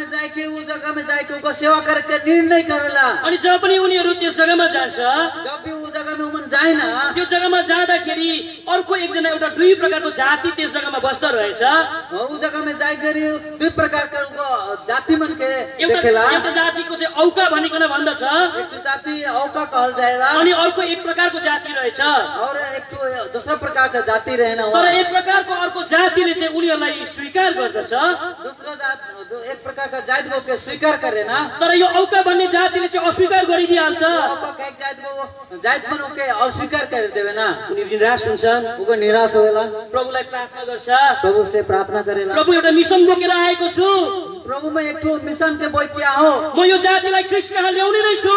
में जाके उनको सेवा करके निर्णय करेला। अनि जब पनि उनीहरू त्यस जग्गामा जान्छ जब भी उस जगह में उमन जाए ना त्यो जग्गामा जाँदाखेरि अर्को एकजना एउटा दुई प्रकारको जाति त्यस जग्गामा बस्दा रहेछ। उस जगह में जाए गरी दुई प्रकार का जाति मन के एउटा देखेला। जातिको चाहिँ औका भनिकन भन्दछ एक तो जाति औका कहल जाएगा अनि अर्को एक प्रकारको जाति रहेछ। और एक तो दूसरा प्रकार का जाति रहना तर हुआ। एक प्रकारको अर्को जातिले चाहिँ उनीहरूलाई स्वीकार गर्दछ। दूसरा एक प्रकार का जाति को के स्वीकार करे ना। तर यो औका भन्ने जातिले चाहिँ अस्वीकार गरिदिइहाल्छ। औका का एक जाति मन के अस्वीकार कर देवे ना। उनीहरू निराश हुन्छन्, उनको निराश होएला। प्रभुलाई प्रार्थना गर्छ, प्रभु से प्रार्थना करेला। प्रभु एउटा मिसन बोकेर आएको छु, प्रभु मैं एक तो मिशन के बोल क्या हो म यो जातिलाई ख्रीष्ट कहाँ ल्याउने रहेछु।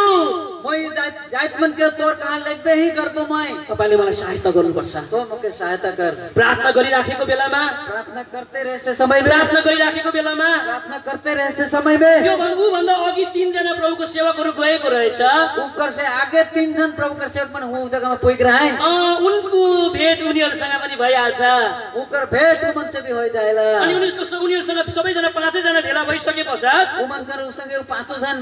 मैं जाति मन के तोर कहाँ लेके ही गर्भ मैं तपाईले मलाई सहायता गर्नुपर्छ। तो मुके सहायता कर। प्रार्थना गरिराखेको बेलामा प्रार्थना करते रहे से समय में प्रार्थना गरिराखेको बेलामा प्रार्थना करते रहे से समय में यो ऊ भन्दा अघि 3 जना प्रभुको सेवकहरू गएको रहेछ। ऊपर से आगे 3 जन प्रभु का सेवक मन वो जगह में पुग रहा है। उनको भेट उनीहरूसँग पनि भइहाल्छ। ऊपर भेट उमन से भी हो जाएगा। अनि उनीहरूसँग सबैजना 5 जना भेला भइसके पश्चात उमन कर उसंगे 5 जन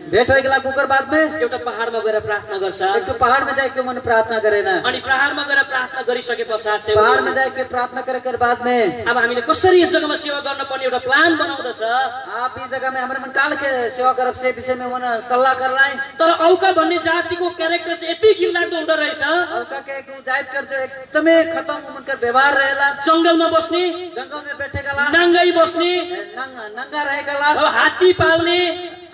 भेट हो गला। कुकर बाद में एउटा पहाडमा गएर प्रार्थना गर्छ। एक तो पहाड़ में जाके मन प्रार्थना करे ना। अनि पहाडमा गएर प्रार्थना गरिसके पश्चात चाहिँ पहाड़ में जाके प्रार्थना करे कर बाद में अब हामीले कसरी यस जग्गामा सेवा गर्न पर्ने एउटा प्लान बनाउँदछ। आप इस जगह में हमारे मन काल के सेवा करब से विषय में मन सल्लाह कर लाए। तर औका भन्ने जातिको क्यारेक्टर चाहिँ यति घिनलाग्दो हुँदो रहेछ। औका के जाति कर जो एकदमै खत्म उमन कर व्यवहार रहेला। जंगलमा बस्ने, जंगल में बैठे गला, नाङ्गै बस्ने, नंगा रहे गला, अब हात्ती पाल्ने,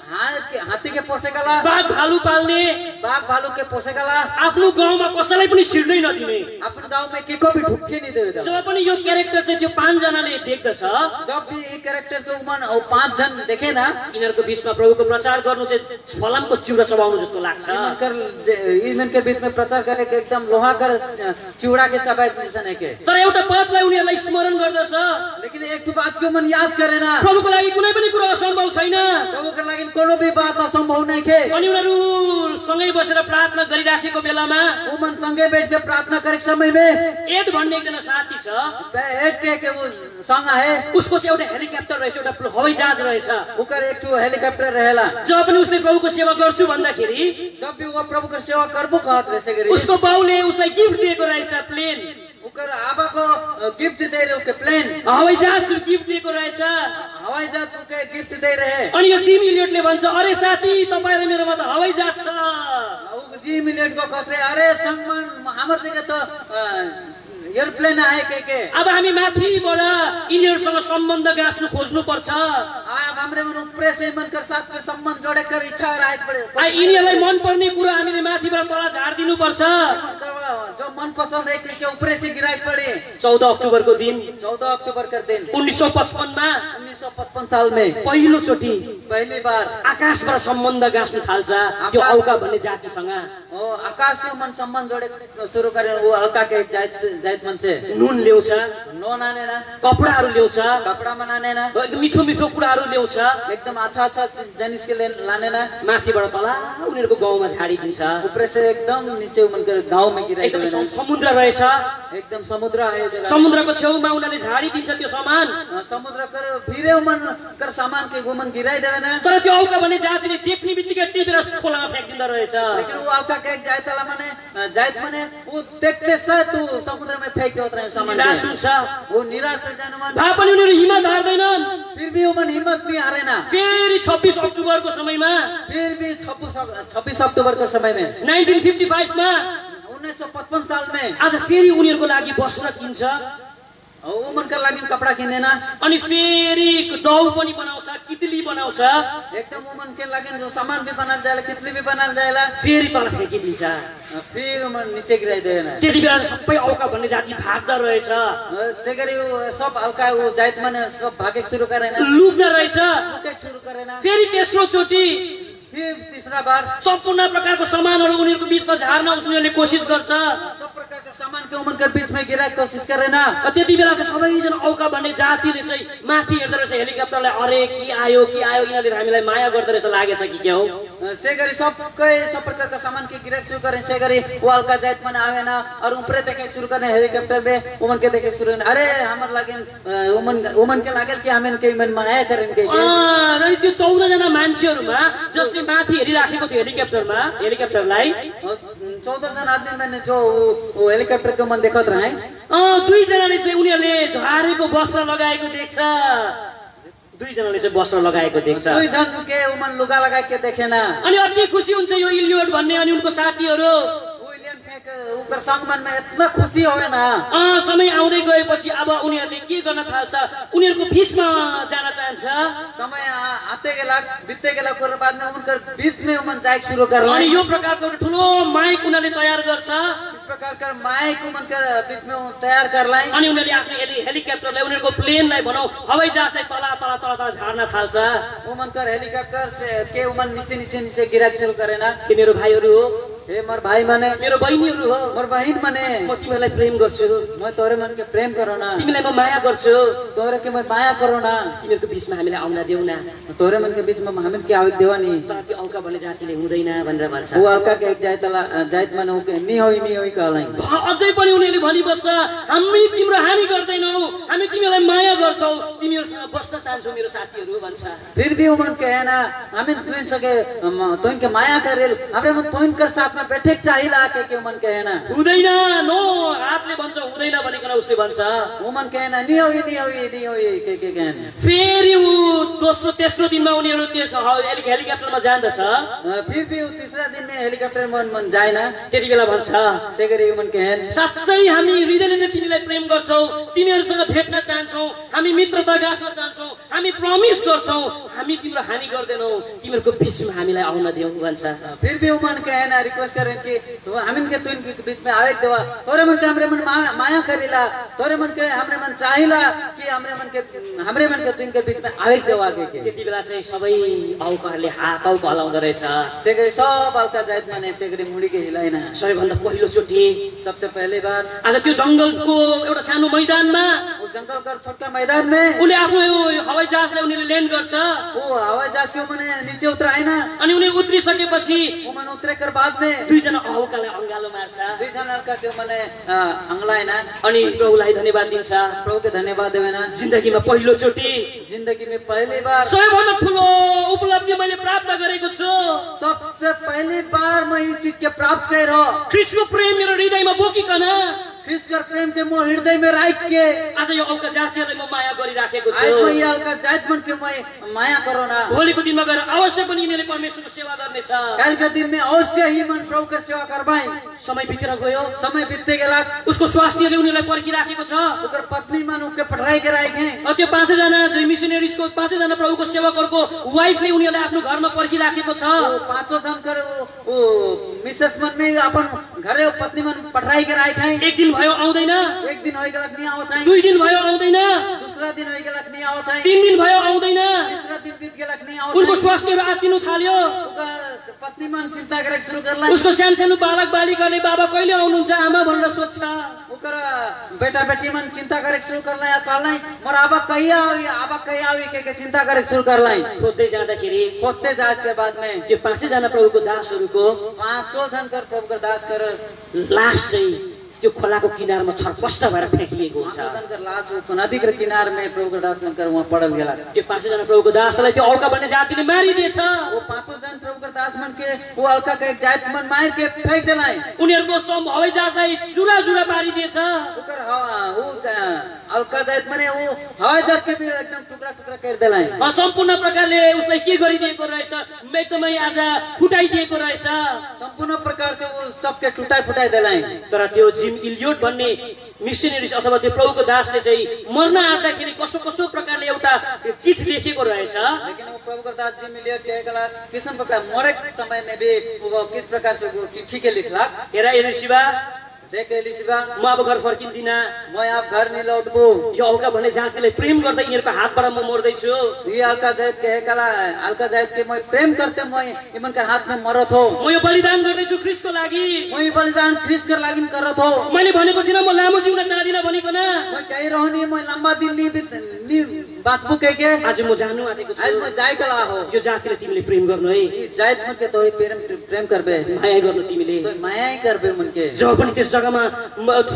हाथी के पोसे गला, बाघ भालु पाल्ने, बाघ भालू के पोसे गला। आफ्नो गाउँमा कसैलाई पनि छिर्नै नदिने। अपन गांव में के को भी ढुक्के नहीं देवे। जब पनि यो क्यारेक्टर चाहिँ त्यो 5 जनाले देख्दछ, जब भी ये कैरेक्टर के उमन और 5 जन देखे ना यिनीहरूको बीचमा प्रभुको प्रचार गर्नु चाहिँ फलामको चिउरा चबाउनु जस्तो लाग्छ। इमन के बीच में प्रचार करे के एकदम लोहा कर चिउड़ा के चबाए जैसन है के। तर एउटा बातलाई उनीहरूलाई स्मरण गर्दछ, लेकिन एक तो बात के मन याद करे ना। प्रभुको लागि कुनै पनि कुरा असम्भव छैन। प्रभु के लागि कोनो भी बात असंभव नहीं के। अनि उनीहरू सँगै बसेर प्रार्थना गरिराखेको बेलामा उमन संगे बैठ के प्रार्थना करे समय में एड भन्ने एकजना साथी छ, बैठ के वो संग है। उसको चाहिँ एउटा हेलिकप्टर रहेछ, एउटा हवाई जहाज रहेछ। उकर एक तो हेलीकॉप्टर रहेला। जब पनि उसले प्रभुको सेवा गर्छु भन्दाखेरि जब भी वो प्रभु का सेवा करबो कहत रहे से उसको बाउले उसलाई गिफ्ट दिएको रहेछ, प्लेन। उकर आबा को गिफ्ट दे रहे के प्लेन, हवाई जहाज गिफ्ट दिएको रहेछ। हवाई जहाज के गिफ्ट दे रहे। अनि यो जिम इलियटले भन्छ, अरे साथी तपाईले मेरोमा त हवाई जहाज छ। उ जिम इलियट को कहते अरे संगमन हमर जगह तो एयरप्लेन आए के। अब हामी माथिबाट यिनीहरूसँग सम्बन्ध गाँच्नु खोज्नु पर्छ। अब हमरे मन ऊपर से मन कर साथ में संबंध जोड़े कर इच्छा राख पड़े। यिनीहरूलाई मन पर्ने कुरा हामीले माथिबाट तल झार्दिनु पर्छ। जो मन पसंद है के ऊपर से गिराई पड़े। 14 अक्टोबरको दिन 14 अक्टूबर का दिन 1955 मा 1955 साल में पहिलो चोटी पहली बार आकाशबाट सम्बन्ध गाँच्नु थाल्छ त्यो औका भन्ने जातिसँग। ओ आकाश से मन संबंध जोड़े शुरू करे। वो हल्का के जात मन से नुन ल्याउँछ, नोन आने ना, कपडाहरू ल्याउँछ, कपड़ा बनाने ना, एकदम मिठो मिठो कुराहरू ल्याउँछ। एकदम अच्छा जिनिस के लाने ना। माथिबाट तल उनीहरूको गाउँमा झाडिदिन्छ। ऊपर से एकदम नीचे मन कर गांव में गिराई एकदम देवे। समुद्र रहेछ, एकदम समुद्र है जगह। समुद्रको छेउमा उनीहरूले झाडिदिन्छ त्यो सामान। समुद्र कर फिरे मन कर सामान के घुमन गिराई देवे ना। तर त्यो औका भन्ने जातिले देख्ने बित्तिकै टिपेर खोलामा फ्याँकिदिँदो रहेछ। लेकिन वो हल्का के जायतला माने वो देखते से तू समुद्र में फेंक देत रहे सामान निराश के। हुन्छ। वो निराश हो जाने मन भए पनि उनीहरू हिम्मत हार्दैनन्। फिर भी उमन हिम्मत नहीं हारे ना। फेरि 26 अक्टोबरको समयमा फिर भी 26 अक्टूबर के समय में 1955 मा 1955 साल में आज फेरि उनीहरूको लागि वस्त्र किन्छ। उमन का लागि कपड़ा किने ना। अनि फेरि दौ पनि बनाउँछ, कितली बनाउँछ, एकदम उमन के लागि जो सामान भी बनाल जाएला, कितली भी बनाल जाएला। फेरि तल फ्याँकिदिन्छ। फिर उमन नीचे गिराई देना। त्यति बेला सबै औका भन्ने जाति भाग्दा रहेछ, सेगरी सब हल्का वो जात माने सब भागे शुरू करे ना, लुक्दा रहेछ। लुके शुरू करे ना। फेरि तेस्रो चोटि फिर तीसरा बार सम्पूर्ण प्रकारको सामानहरू उनीहरूको बीचमा झार्न उनीहरूले कोसिस गर्छ। सब प्रकार का सामान के के उमन के बीच में गिरा के कोशिश करे ना त्यति बेला चाहिँ सबैजना औका भन्ने जातिले चाहिँ माथि हेर्दो रहेछ हेलिकप्टरलाई अरे के आयो यिनीहरूले हामीलाई माया गर्दो रहेछ लागेछ कि के हो से गरी सबकै सब प्रकार का सामान के गिरा शुरू करें से गरी वो हल्का जात मन आवे ना और ऊपरे देखे शुरू करें हेलीकॉप्टर में उमन के देखे शुरू अरे हमर लागेन उमन के लागेल कि हामीन के मन माया करें के र त्यो 14 जना मान्छेहरुमा जसले माथि हेरिराखेको थियो हेलिकप्टरलाई 14 जना आदमी मैंने जो वो हेलीकॉप्टर के मन देखत रहे दुई जनाले चाहिँ उनीहरुले झरेको वस्त्र लगाएको देख्छ दुई जनाले चाहिँ वस्त्र लगाएको देख्छ दुई जन के उमन लुगा लगा के देखेना अनि अति खुसी हुन्छ यो इलियोट भन्ने अनि उनको साथीहरु उकर संगमन में इतना खुशी होवे ना समय आउँदै गएपछि अब उनीहरुले के गर्न थाल्छ उनीहरुको बीचमा जान चाहन्छ समय आते गेला बित्ते गेला को बाद में उनकर बीच में उमन जाय शुरू करला अनि यो प्रकारको ठुलो माइक उनीहरुले तयार गर्छ इस प्रकार का माइक उमन के बीच में तयार करला अनि उनीहरुले आफ्नो हेलिकप्टरलाई उनीहरुको प्लेनलाई भनौ हवाई जहाजलाई तला झार्न थाल्छ उमन कर हेलिकप्टर से के उमन नीचे गिरा शुरू करेना के मेरो भाइहरु हो हे मोर भाई माने मेरो बहिनीहरु हो मोर बहिन माने म तिमीलाई प्रेम गर्छु म तोरे मन के प्रेम करो ना तिमीलाई म माया गर्छु तोरे के म माया करो ना तिमीहरुको बीचमा हामीलाई आउन देऊ न तोरे मन के बीच में हामी के आवे देवा नि तर त्यो औका भन्ने जातिले हुँदैन भनेर भन्छ वो हल्का के एक जाइत माने उ के नि होई कहलाई अझै पनि उनीहरुले भनि बस्छ हामी तिम्रो हानि गर्दैनौ हामी तिमीलाई माया गर्छौ तिमीहरुसँग बस्न चाहन्छौ मेरो साथीहरु भन्छ फिर भी उमन के है ना हामी तुइन सके तुइन के माया करेल हमरे मन तुइन कर साथ में बैठे चाहिला के उमन के है ना हुँदैन नो हातले भन्छ हुँदैन भनिकन उसले भन्छ उमन के है ना नि होई के हैन फेरि उ दोस्रो तेस्रो दिनमा उनीहरु त्यस हेलिकप्टरमा जान्दछ फिर भी उ तीसरा दिन में हेलिकप्टर मन जाए ना त्यति बेला भन्छ सेगरी उमन के हैन साच्चै हामी हृदयले नै तिमीलाई प्रेम गर्छौ तिमीहरुसँग भेट्न चाहन्छौ हामी मित्रता गाँस्न चाहन्छौ हामी प्रमिस गर्छौ हामी तिम्रो हानि गर्दैनौ तिमीहरुको बीचमा हामीलाई आउन देऊ भन्छ फिर भी उमन के है ना रिक्वेस्ट करें कि हामीन के तुइन के बीच में आवे देवा तोरे मन के हमरे मन माया करेला तोरे मन के हमरे मन चाहिला कि हमरे मन के तुइन के बीच में आवे देवा के त्यति बेला चाहिँ सबै औकाहरुले हातौको हलाउँदो रहेछ सेगरी सब औका जाइत माने सेगरी मुडी के हिलाइना सबैभन्दा पहिलो चोटी सबसे पहली बार आज त्यो जंगलको एउटा सानो मैदानमा उस जंगल का छोटा मैदान में उले आफ्नो हवाई जहाजलाई उनीले ल्यान्ड गर्छ वो हवाई जहाज क्यों मने नीचे उतराएन अनि उनी उत्रिसकेपछि उमन उतरे कर बाद में दुई जना औकालाई अंगालो मार्छ दुई जना का के मने अंगलाएन अनि प्रभुलाई धन्यवाद दिन्छ प्रभु के धन्यवाद देवेना जिन्दगीमा पहिलो चोटी जिंदगी में पहली बार सबैभन्दा ठुलो उपलब्धि मैले प्राप्त गरेको छु सबसे पहली बार मैं इस चीज के प्राप्त कर रहा ख्रीष्टको प्रेम मेरो हृदयमा बोकिकन ख्रीष्ट प्रेम के म हृदय में राख के आज यो औका जातिहरुलाई म माया गरिराखेको छु आज म यो औका जात मन के म माया करो ना भोलिको दिनमा गएर अवश्य पनि यिनीहरूले परमेश्वरको सेवा गर्नेछ कल के दिन में अवश्य ही मन प्रभु का सेवा करबाई समय बितेर गयो समय बीतते गेला उसको स्वास्थ्यले उनीहरूलाई पर्खिराखेको छ ओकर पत्नी मन उके पढाई के राखे त्यो 5 जना जो मिशनरीजको 5 जना प्रभुको सेवकहरुको वाइफले उनीहरूलाई आफ्नो घरमा पर्खिराखेको छ वो पांचों जन कर वो मिसेस मन ने अपन घरे पत्नी मन पढाई के राखे एक दिन भयो आउँदैन एक दिन होई गेला नि आवत है दुई दिन भयो आउँदैन दूसरा दिन होई गेला नि आवत है तीन दिन भयो आउँदैन तीसरा दिन बीत गेला नि आवत उनको स्वास्थ्यहरु आत्तिनु थाल्यो पत्नी मन चिंता करे शुरू करला उसको सानो बालक बालिकाले बाबा कहिले आउनुहुन्छ आमा भनेर सोध्छ ओकर बेटा बेटी मन चिंता करे शुरू करला या कहला मोर आबा कहीं आवी के चिंता करे शुरू करला खोज्दै जाँदाखेरि खोज्दै जात के बाद में त्यो 5 जना प्रभुको दासहरुको पांचों जन कर प्रभु का दास कर लास चाहिँ त्यो खोलाको किनारमा छरपष्ट भएर फ्याँकिएको हुन्छ पांचों जन लाश वो नदी के किनार में प्रभु का दास बनकर वहां पड़ल गेला त्यो 5 जना प्रभुको दासलाई त्यो औका भन्ने जातिले मारिदिएछ वो पांचों जन प्रभु का दास मन के वो अलका का एक जात मन मार के फेंक देलाई उनीहरुको हवाई जहाजलाई चुरा पारिदिएछ ओकर वो अलका जात माने वो हवाई जहाज के भी एकदम टुकड़ा कर देलाई सम्पूर्ण प्रकारले उसलाई के गरिदिएको रहेछ एकदमै आज फुटाइदिएको रहेछ सम्पूर्ण प्रकार से वो सबके फुटाई देलाई तर त्यो जिम इलियोट भन्ने मिशनरीज अथवा त्यो प्रभुको दासले चाहिँ मर्न आँट्दाखेरि कसो प्रकारले एउटा चिठ लेखेको रहेछ लेकिन वो प्रभु का दास जिम इलियोट लेखेला किस प्रकार मरे समय में भी वो किस प्रकार से वो चिट्ठी के लिखला हेरा एलिशिबा देख एलिसिबा म अब घर फर्किन्दिनँ। म अब घर नहीं लौटबू। यो औका भन्ने जातिलाई प्रेम गर्दै यिनीहरूको हातबाट म मर्दैछु। ये अलका जायत के हेकला अलका जायत के मैं प्रेम करते मैं इमन कर हाथ में मरत हो। म यो बलिदान गर्दैछु ख्रिस्टको लागि। मैं बलिदान ख्रिस्ट कर लागिन करत हो। मैले भनेको थिइनँ म लामो जिउन चाहदिनँ भनिकन। मैं कही रहनी मैं लंबा दिन नहीं बाँचबू कह के आज म जानु आँटेको आज छु। मैं जाय कला हो। यो जातिले तिमीले प्रेम गर्नु है, ये जायत मन के तो प्रेम करबे माया गर्नु तिमीले। तो माया ही करबे मन के। जब पनि त्यस जग्गामा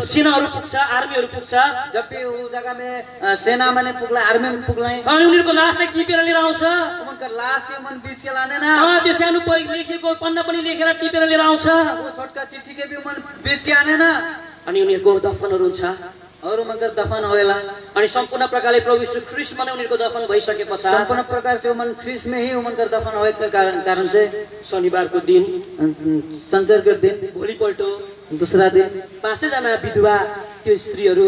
सेनाहरू पुग्छ, आर्मीहरू पुग्छ, जब भी उस जगह में सेना मैंने पुगला आर्मी में पुगला अनि उनीहरूको लासलाई चिपेर लिएर आउँछ। उमन का लाश के मन बीच के लाने ना त्यो सानो लेखेको पन्ना पनि लेखेर टिपेर लिएर आउँछ। वो छोटका चिट्ठी के भी उमन बीच के आने ना अनि उनीहरूको दफनहरू हुन्छ। और उमन कर दफन होएला। अनि सम्पूर्ण प्रकारले प्रभु यीशु ख्रिस्टमा नै उनीहरूको दफन भइसके पश्चात संपूर्ण प्रकार से उमन ख्रिस्ट में ही उमन कर दफन होए के कारण से शनिबारको दिन संजर के दिन भोलिपल्ट दूसरा दिन 5 जना विधवा त्यो स्त्रीहरू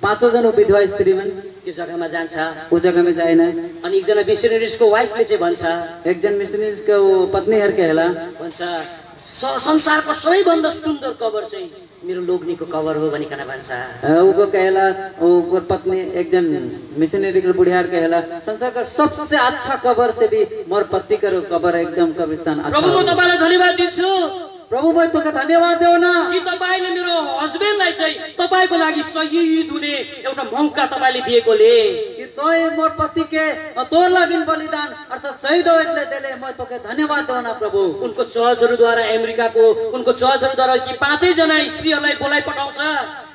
5 जना विधवा स्त्री मन त्यो जग्गामा जान्छ। उस जगह में जाए ना अनि एकजना मिसनरीजको वाइफले चाहिँ भन्छ एक जन मिशनरी का वो पत्नी हर कहला भन्छ संसारको सबैभन्दा सुन्दर कबर चाहिँ मेरो लोग्नीको कबर हो भनिकन भन्छ। वो कहला वो पत्नी एक जन मिशनरी के बुढ़ियार कहला संसार का सबसे अच्छा कबर से भी मोर पति का कबर एकदम कब्रिस्तान अच्छा प्रभु म तपाईलाई धन्यवाद दिन्छु प्रभु भाई तो धन्यवाद देव ना कि तपाईले मेरो हस्बेन्डलाई चाहिँ तपाईको लागि शहीद हुने एउटा मौका तपाईले दिएकोले कि तोय मोर पति के तोर लागिन बलिदान अर्थात शहीद होएले देले म तोके धन्यवाद देव ना प्रभु। उनको चर्चहरूद्वारा अमेरिकाको उनको चर्चहरूद्वारा कि 5 जना स्त्रीहरूलाई बोलाइ पठाउँछ।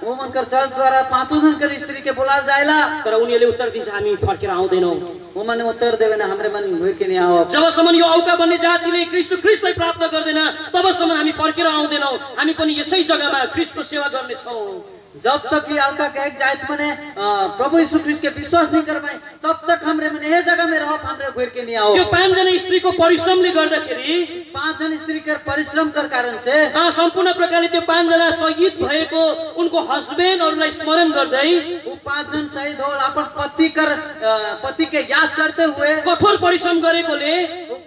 वो मनकर चर्च द्वारा 5 जन कर स्त्री के बुला जायला तर उनीहरूले उत्तर दिन्छ हामी फर्केर आउँदैनौँ। वो मन उत्तर देवे ना हमरे मन हुई के नहीं आओ। जबसम्म यो औका भन्ने जातिले ख्रिस्टलाई प्राप्त गर्दैन तबसम्म हामी फर्केर आउँदैनौँ। हामी पनि यसै जग्गामा ख्रिस्टको सेवा गर्नेछौँ। जब तक ये अलका के एक जात मने प्रभु यीशु ख्रिस्ट के विश्वास नहीं कर पाए तब तक हमरे मने ये जगह में रहो हमरे घुर के नहीं आओ। यो 5 जना स्त्रीको परिश्रमले गर्दाखेरि 5 जन स्त्री के परिश्रम कर कारण से सम्पूर्ण प्रकारले त्यो 5 जना शहीद भएको उनको हस्बेन्डहरूलाई स्मरण गर्दै वो 5 जन शहीद हो अपन पति के याद करते हुए कठोर परिश्रम गरेकोले वो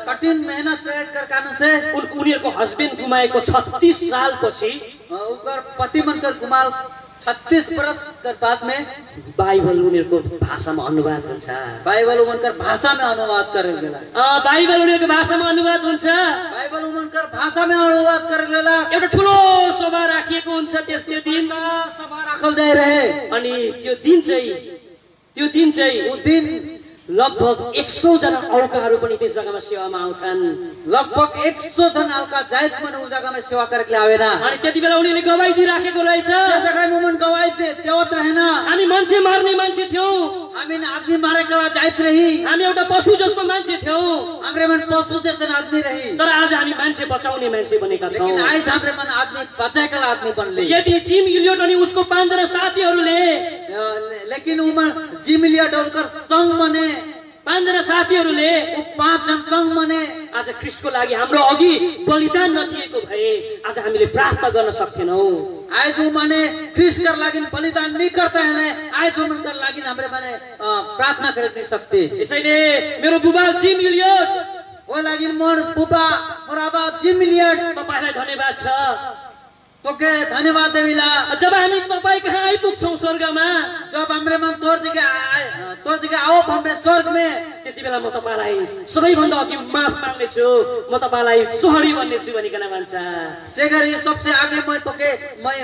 कठिन मेहनत कर कारण से उनीहरूको हस्बेन्ड गुमाएको 36 साल पछि उकर पति मनकर गुमाल 36 वर्ष के बाद में बाइबल उनीहरूको भाषामा अनुवाद हुन्छ। बाइबल उनकर भाषा में अनुवाद करेल गेला। बाइबल उनीहरूको भाषामा अनुवाद हुन्छ। बाइबल उनकर भाषा में अनुवाद करेल गेला। एउटा ठुलो सभा राखिएको हुन्छ त्यस दिन सभा राखल जाय रहे अनि त्यो दिन चाहिँ उस दिन लगभग 100 जना औकाहरू पनि त्यस जग्गामा सेवामा आउँछन्। लगभग 100 जन अलका जायत मन उस जगह में सेवा करके आवेना। अनि त्यति बेला उनीहरूले गवाई दिइराखेको रहेछ त्यो जगह में मन गवाई देवत रहेना। हामी मान्छे मार्ने मान्छे थियौँ, हामी आदमी मारे कला जायत रही, हामी एउटा पशु जस्तो मान्छे थियौँ, हमरे मन पशु जैसे आदमी रही। तर आज हामी मान्छे बचाउने मान्छे बनेका छौँ। लेकिन आज हमरे मन आदमी बचाए कला आदमी बनले। यदि जिम इलियट अनि उसको 5 जना साथीहरूले लेकिन उमन जिम इलियट और संग मने 5 जना साथीहरूले वो 5 जन संग मने आज ख्रिस्टको लागि हाम्रो अघि बलिदान नदिएको भए आज हामीले प्रार्थना गर्न सक्थेनौँ। आज जो माने ख्रिस्ट कर लागिन बलिदान नहीं करता है आज जो मन कर लागिन हमरे माने प्रार्थना कर नहीं सकते। यसैले मेरो बुबा जिम इलियट वो लागिन मोर बुबा मोर आबा जिम इलियट तपाईलाई धन्यवाद छ। तोके धन्यवाद देविला। जब हामी तपाईँ कहाँ आइपुग्छौँ स्वर्गमा जब हमरे मन तोर जगह आओ हमरे स्वर्ग में त्यति बेला म तपाईलाई सबैभन्दा अघि माफ माग्नेछु, म तपाईलाई सोहरी बन्नेछु भनिकन भन्छ। सेगर ये सबसे आगे मैं तोके मैं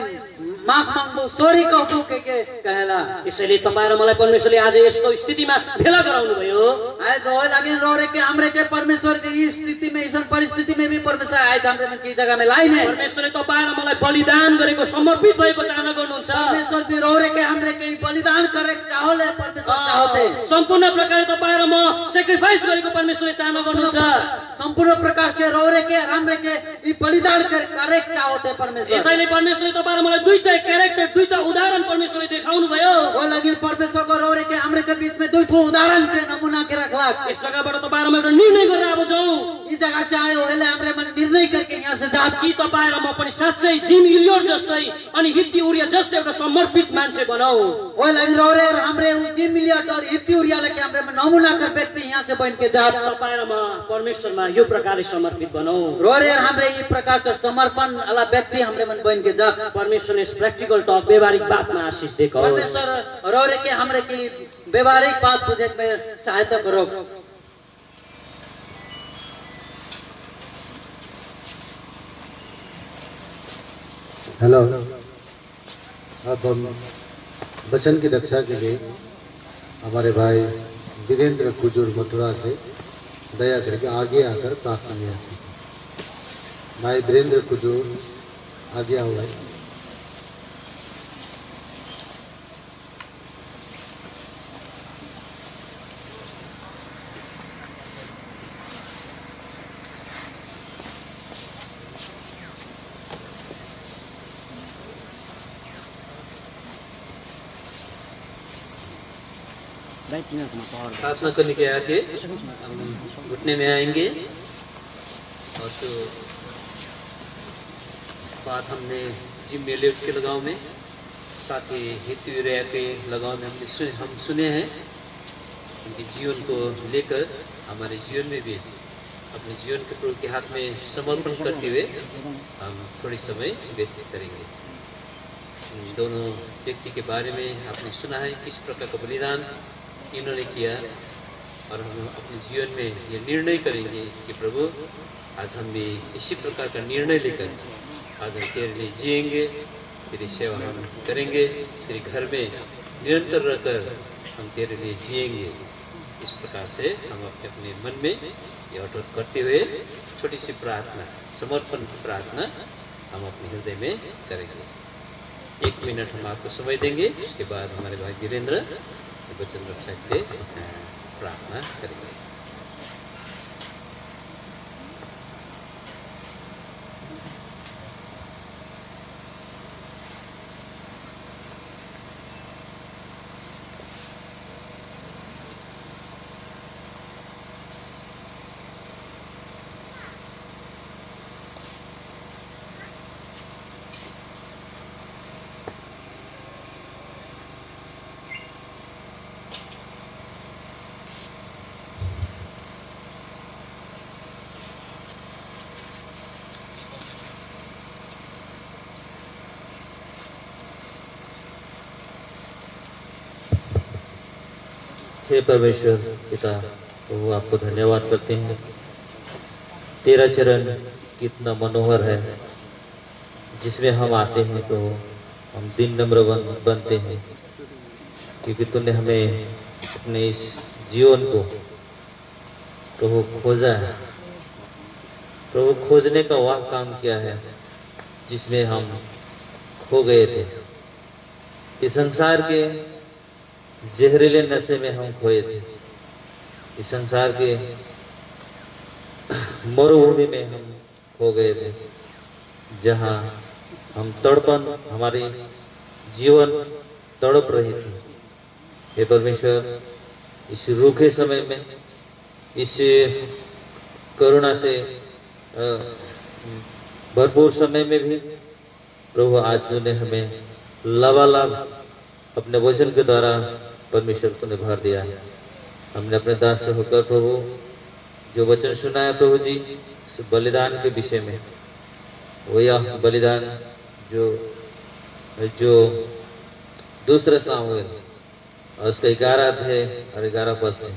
माफ मांगबो सॉरी कहबो के कहला। यसैले तपाईँ र मलाई परमेश्वरले आज यस्तो स्थितिमा भेला गराउनु भयो। आज हो लागिन रोरे के हमरे के परमेश्वर के इस स्थिति में इस परिस्थिति में भी परमेश्वर आज हमरे मन की जगह में लाइन है। परमेश्वरले तपाईँ र मलाई बलिदान गरेको समर्पित भएको चाहना गर्नुहुन्छ। परमेश्वर भी रोरे के हमरे के बलिदान करे चाहले परमेश्वर चाहते। सम्पूर्ण प्रकारले तपाईँ र म सेक्रिफाइस गरेको परमेश्वरले चाहना गर्नुहुन्छ। सम्पूर्ण प्रकार के रोरे के हमरे के ई बलिदान करे चाहते परमेश्वर। यसैले परमेश्वरले तपाईँ र मलाई दुईटा क्यारेक्टर दुईटा उदाहरण परमेश्वरले देखाउनु भयो। वो लागि परमेश्वर को रोरे के हमरे के बीच में दुईटा उदाहरण के नमूना के रखला। यस जग्गाबाट तपाईँ र म एउटा निर्णय गरेर अब जाउँ। इस जगह से आए ओले हमरे मन निर्णय करके यहाँ से जात कि तपाईँ र म पनि साँच्चै जिम इलियोट जस्तै अनि हित्ती उरिया जस्तै एउटा समर्पित मान्छे बनाऊ। ओले रोरे और हमरे जिम मिलियट और इत्ती उरिया लेके हमरे मन नमूना कर व्यक्ति यहाँ से बन के जात तपाईँ र म परमेश्वरमा यो प्रकारले समर्पित बनाऊ। रोरे और हमरे ये प्रकार का समर्पण वाला व्यक्ति हमरे मन बन के जात परमेश्वरले प्र्याक्टिकल टक व्यवहारिक बातमा आशिष दिएको होस्। परमेश्वर रोरे के हमरे की व्यवहारिक बात बुझे में सहायता करो। हेलो, अब हम वचन की रक्षा के लिए हमारे भाई वीरेंद्र कुजूर मथुरा से दया करके आगे आकर प्रार्थना में आते हैं। भाई वीरेंद्र कुजूर आगे आओ भाई। प्रार्थना करने के आगे हम घुटने में आएंगे और तो बात हमने जिम मेले के लगाव में साथ ही हितवीरिया के लगाव में हम सुने हैं। उनके जीवन को लेकर हमारे जीवन में भी अपने जीवन के प्रभु के हाथ में समर्पण करते हुए हम थोड़ी समय व्यतीत करेंगे। दोनों व्यक्ति के बारे में आपने सुना है किस प्रकार का बलिदान इन्होंने किया और हम अपने जीवन में ये निर्णय करेंगे कि प्रभु आज हम भी इसी प्रकार का निर्णय लेकर आज हम तेरे लिए जिएंगे, तेरी सेवा हम करेंगे, तेरे घर में निरंतर रहकर हम तेरे लिए जिएंगे। इस प्रकार से हम अपने अपने मन में ये अटोट करते हुए छोटी सी प्रार्थना, समर्पण प्रार्थना हम अपने हृदय में करेंगे। 1 मिनट हम आपको समय देंगे, उसके बाद हमारे भाई वीरेंद्र वचन रक्षा के प्रार्थना करेंगे। हे परमेश्वर पिता, वो आपको धन्यवाद करते हैं। तेरा चरण कितना मनोहर है, जिसमें हम आते हैं तो हम दिन नम्र बनते हैं, क्योंकि तूने हमें अपने इस जीवन को प्रभु खोजा है। प्रभु खोजने का वह काम किया है जिसमें हम खो गए थे। इस संसार के जहरीले नशे में हम खोए थे। इस संसार के मरुभूमि में हम खो गए थे, जहाँ हम तड़पन, हमारी जीवन तड़प रही थी। हे परमेश्वर, इस रूखे समय में, इस करुणा से भरपूर समय में भी प्रभु आज तूने हमें लबालब अपने वचन के द्वारा परमेश्वर तूने भर दिया है। हमने अपने दास से होकर प्रभु जो वचन सुना है प्रभु जी, इस बलिदान के विषय में, वो यह बलिदान जो दूसरा सामुएल और उसका 11 अध्याय और 11 पद से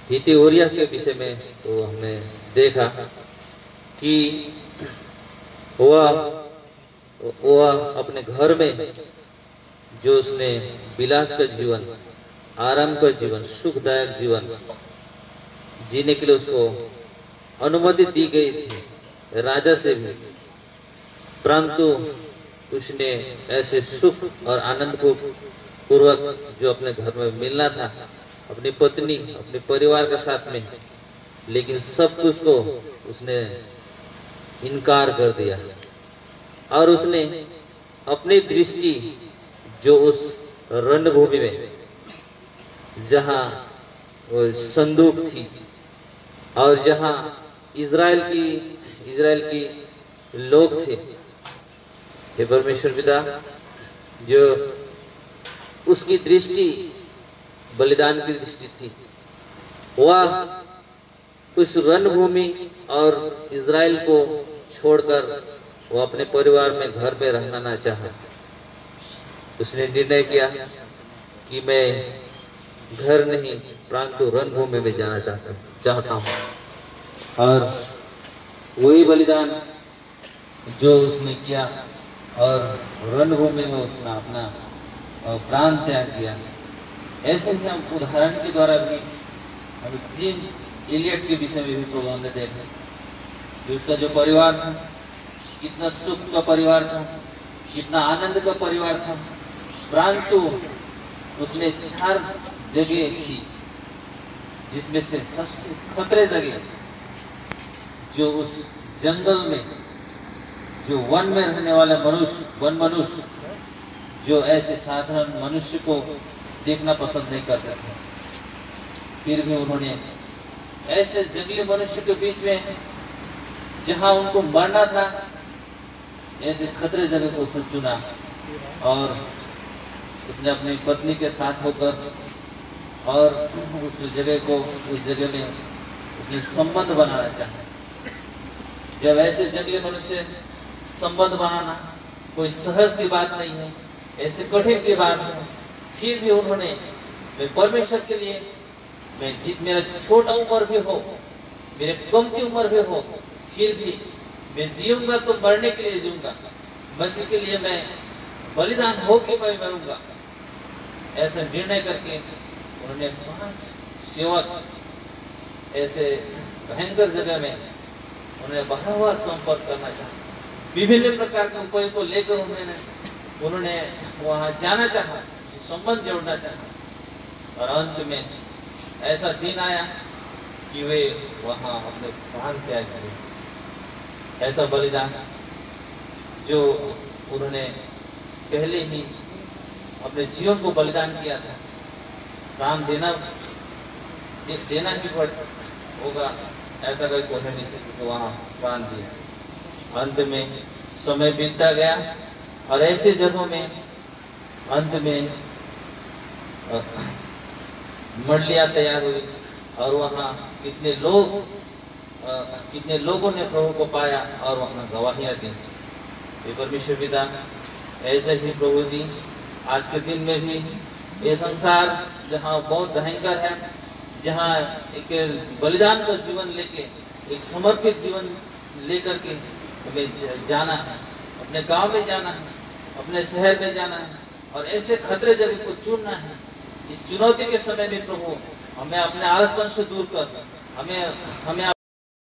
हित्ती ऊरिय्याह के विषय में तो हमने देखा कि वह अपने घर में जो उसने विलास का जीवन, आराम का जीवन, सुखदायक जीवन जीने के लिए उसको अनुमति दी गई थी राजा से भी, परंतु उसने ऐसे सुख और आनंद को पूर्वक जो अपने घर में मिलना था अपनी पत्नी, अपने परिवार के साथ में, लेकिन सब कुछ को उसने इनकार कर दिया और उसने अपनी दृष्टि जो उस रणभूमि में जहाँ वो संदूक थी और जहाँ इज़राइल की लोग थे। हे परमेश्वर पिता, जो उसकी दृष्टि बलिदान की दृष्टि थी, वह उस रणभूमि और इज़राइल को छोड़कर वो अपने परिवार में घर पे रहना ना चाहा। उसने निर्णय किया कि मैं घर नहीं परंतु रणभूमि में जाना चाहता हूँ। और वही बलिदान जो उसने किया और रणभूमि में उसने अपना प्राण त्याग किया। ऐसे ही हम उदाहरण के द्वारा भी हम जिम एलियट के विषय में भी प्रभु ने देखा कि उसका जो परिवार था, कितना सुख का परिवार था, कितना आनंद का परिवार था, परंतु उसने 4 जगह थी जिसमें से सबसे खतरे जगह जो उस जंगल में, जो वन में रहने वाले मनुष्य जो ऐसे साधारण मनुष्य को देखना पसंद नहीं करते थे, फिर भी उन्होंने ऐसे जंगली मनुष्य के बीच में जहां उनको मरना था, ऐसे खतरे जगह को उसने चुना और उसने अपनी पत्नी के साथ होकर और उस जगह में उसने संबंध बनाना चाहा। जब ऐसे जंगली मनुष्य संबंध बनाना कोई सहज की बात नहीं है, ऐसे कठिन की बात है, फिर भी उन्होंने, मैं परमेश्वर के लिए, मैं मेरा छोटा उम्र भी हो, मेरे कम की उम्र भी हो, फिर भी मैं जीऊंगा तो मरने के लिए जीऊंगा, मसीह के लिए मैं बलिदान होके मैं मरूंगा। ऐसा निर्णय करके उन्होंने 5 सेवक ऐसे भयंकर जगह में उन्होंने बार-बार संपर्क करना चाहा। विभिन्न प्रकार के उपायों को लेकर उन्होंने वहां जाना चाहा, संबंध जोड़ना चाहा। और अंत में ऐसा दिन आया कि वे वहां अपने प्राण त्याग करें। ऐसा बलिदान जो उन्होंने पहले ही अपने जीवन को बलिदान किया था, प्राण देना ही होगा, ऐसा कोई नहीं सकता, वहां प्राण दिया। अंत में समय बीतता गया और ऐसे जगहों में अंत में मंडलियां तैयार हुई और वहां कितने लोगों ने प्रभु को पाया और वहां गवाहियां दी। परमेश्वर पिता, ऐसे ही प्रभु जी आज के दिन में भी ये संसार जहाँ बहुत भयंकर है, जहाँ एक बलिदान का जीवन लेके, एक समर्पित जीवन लेकर के हमें जाना है, अपने गांव में जाना है, अपने शहर में जाना है और ऐसे खतरे जगह को चुनना है। इस चुनौती के समय में प्रभु हमें अपने आलसपन से दूर कर, हमें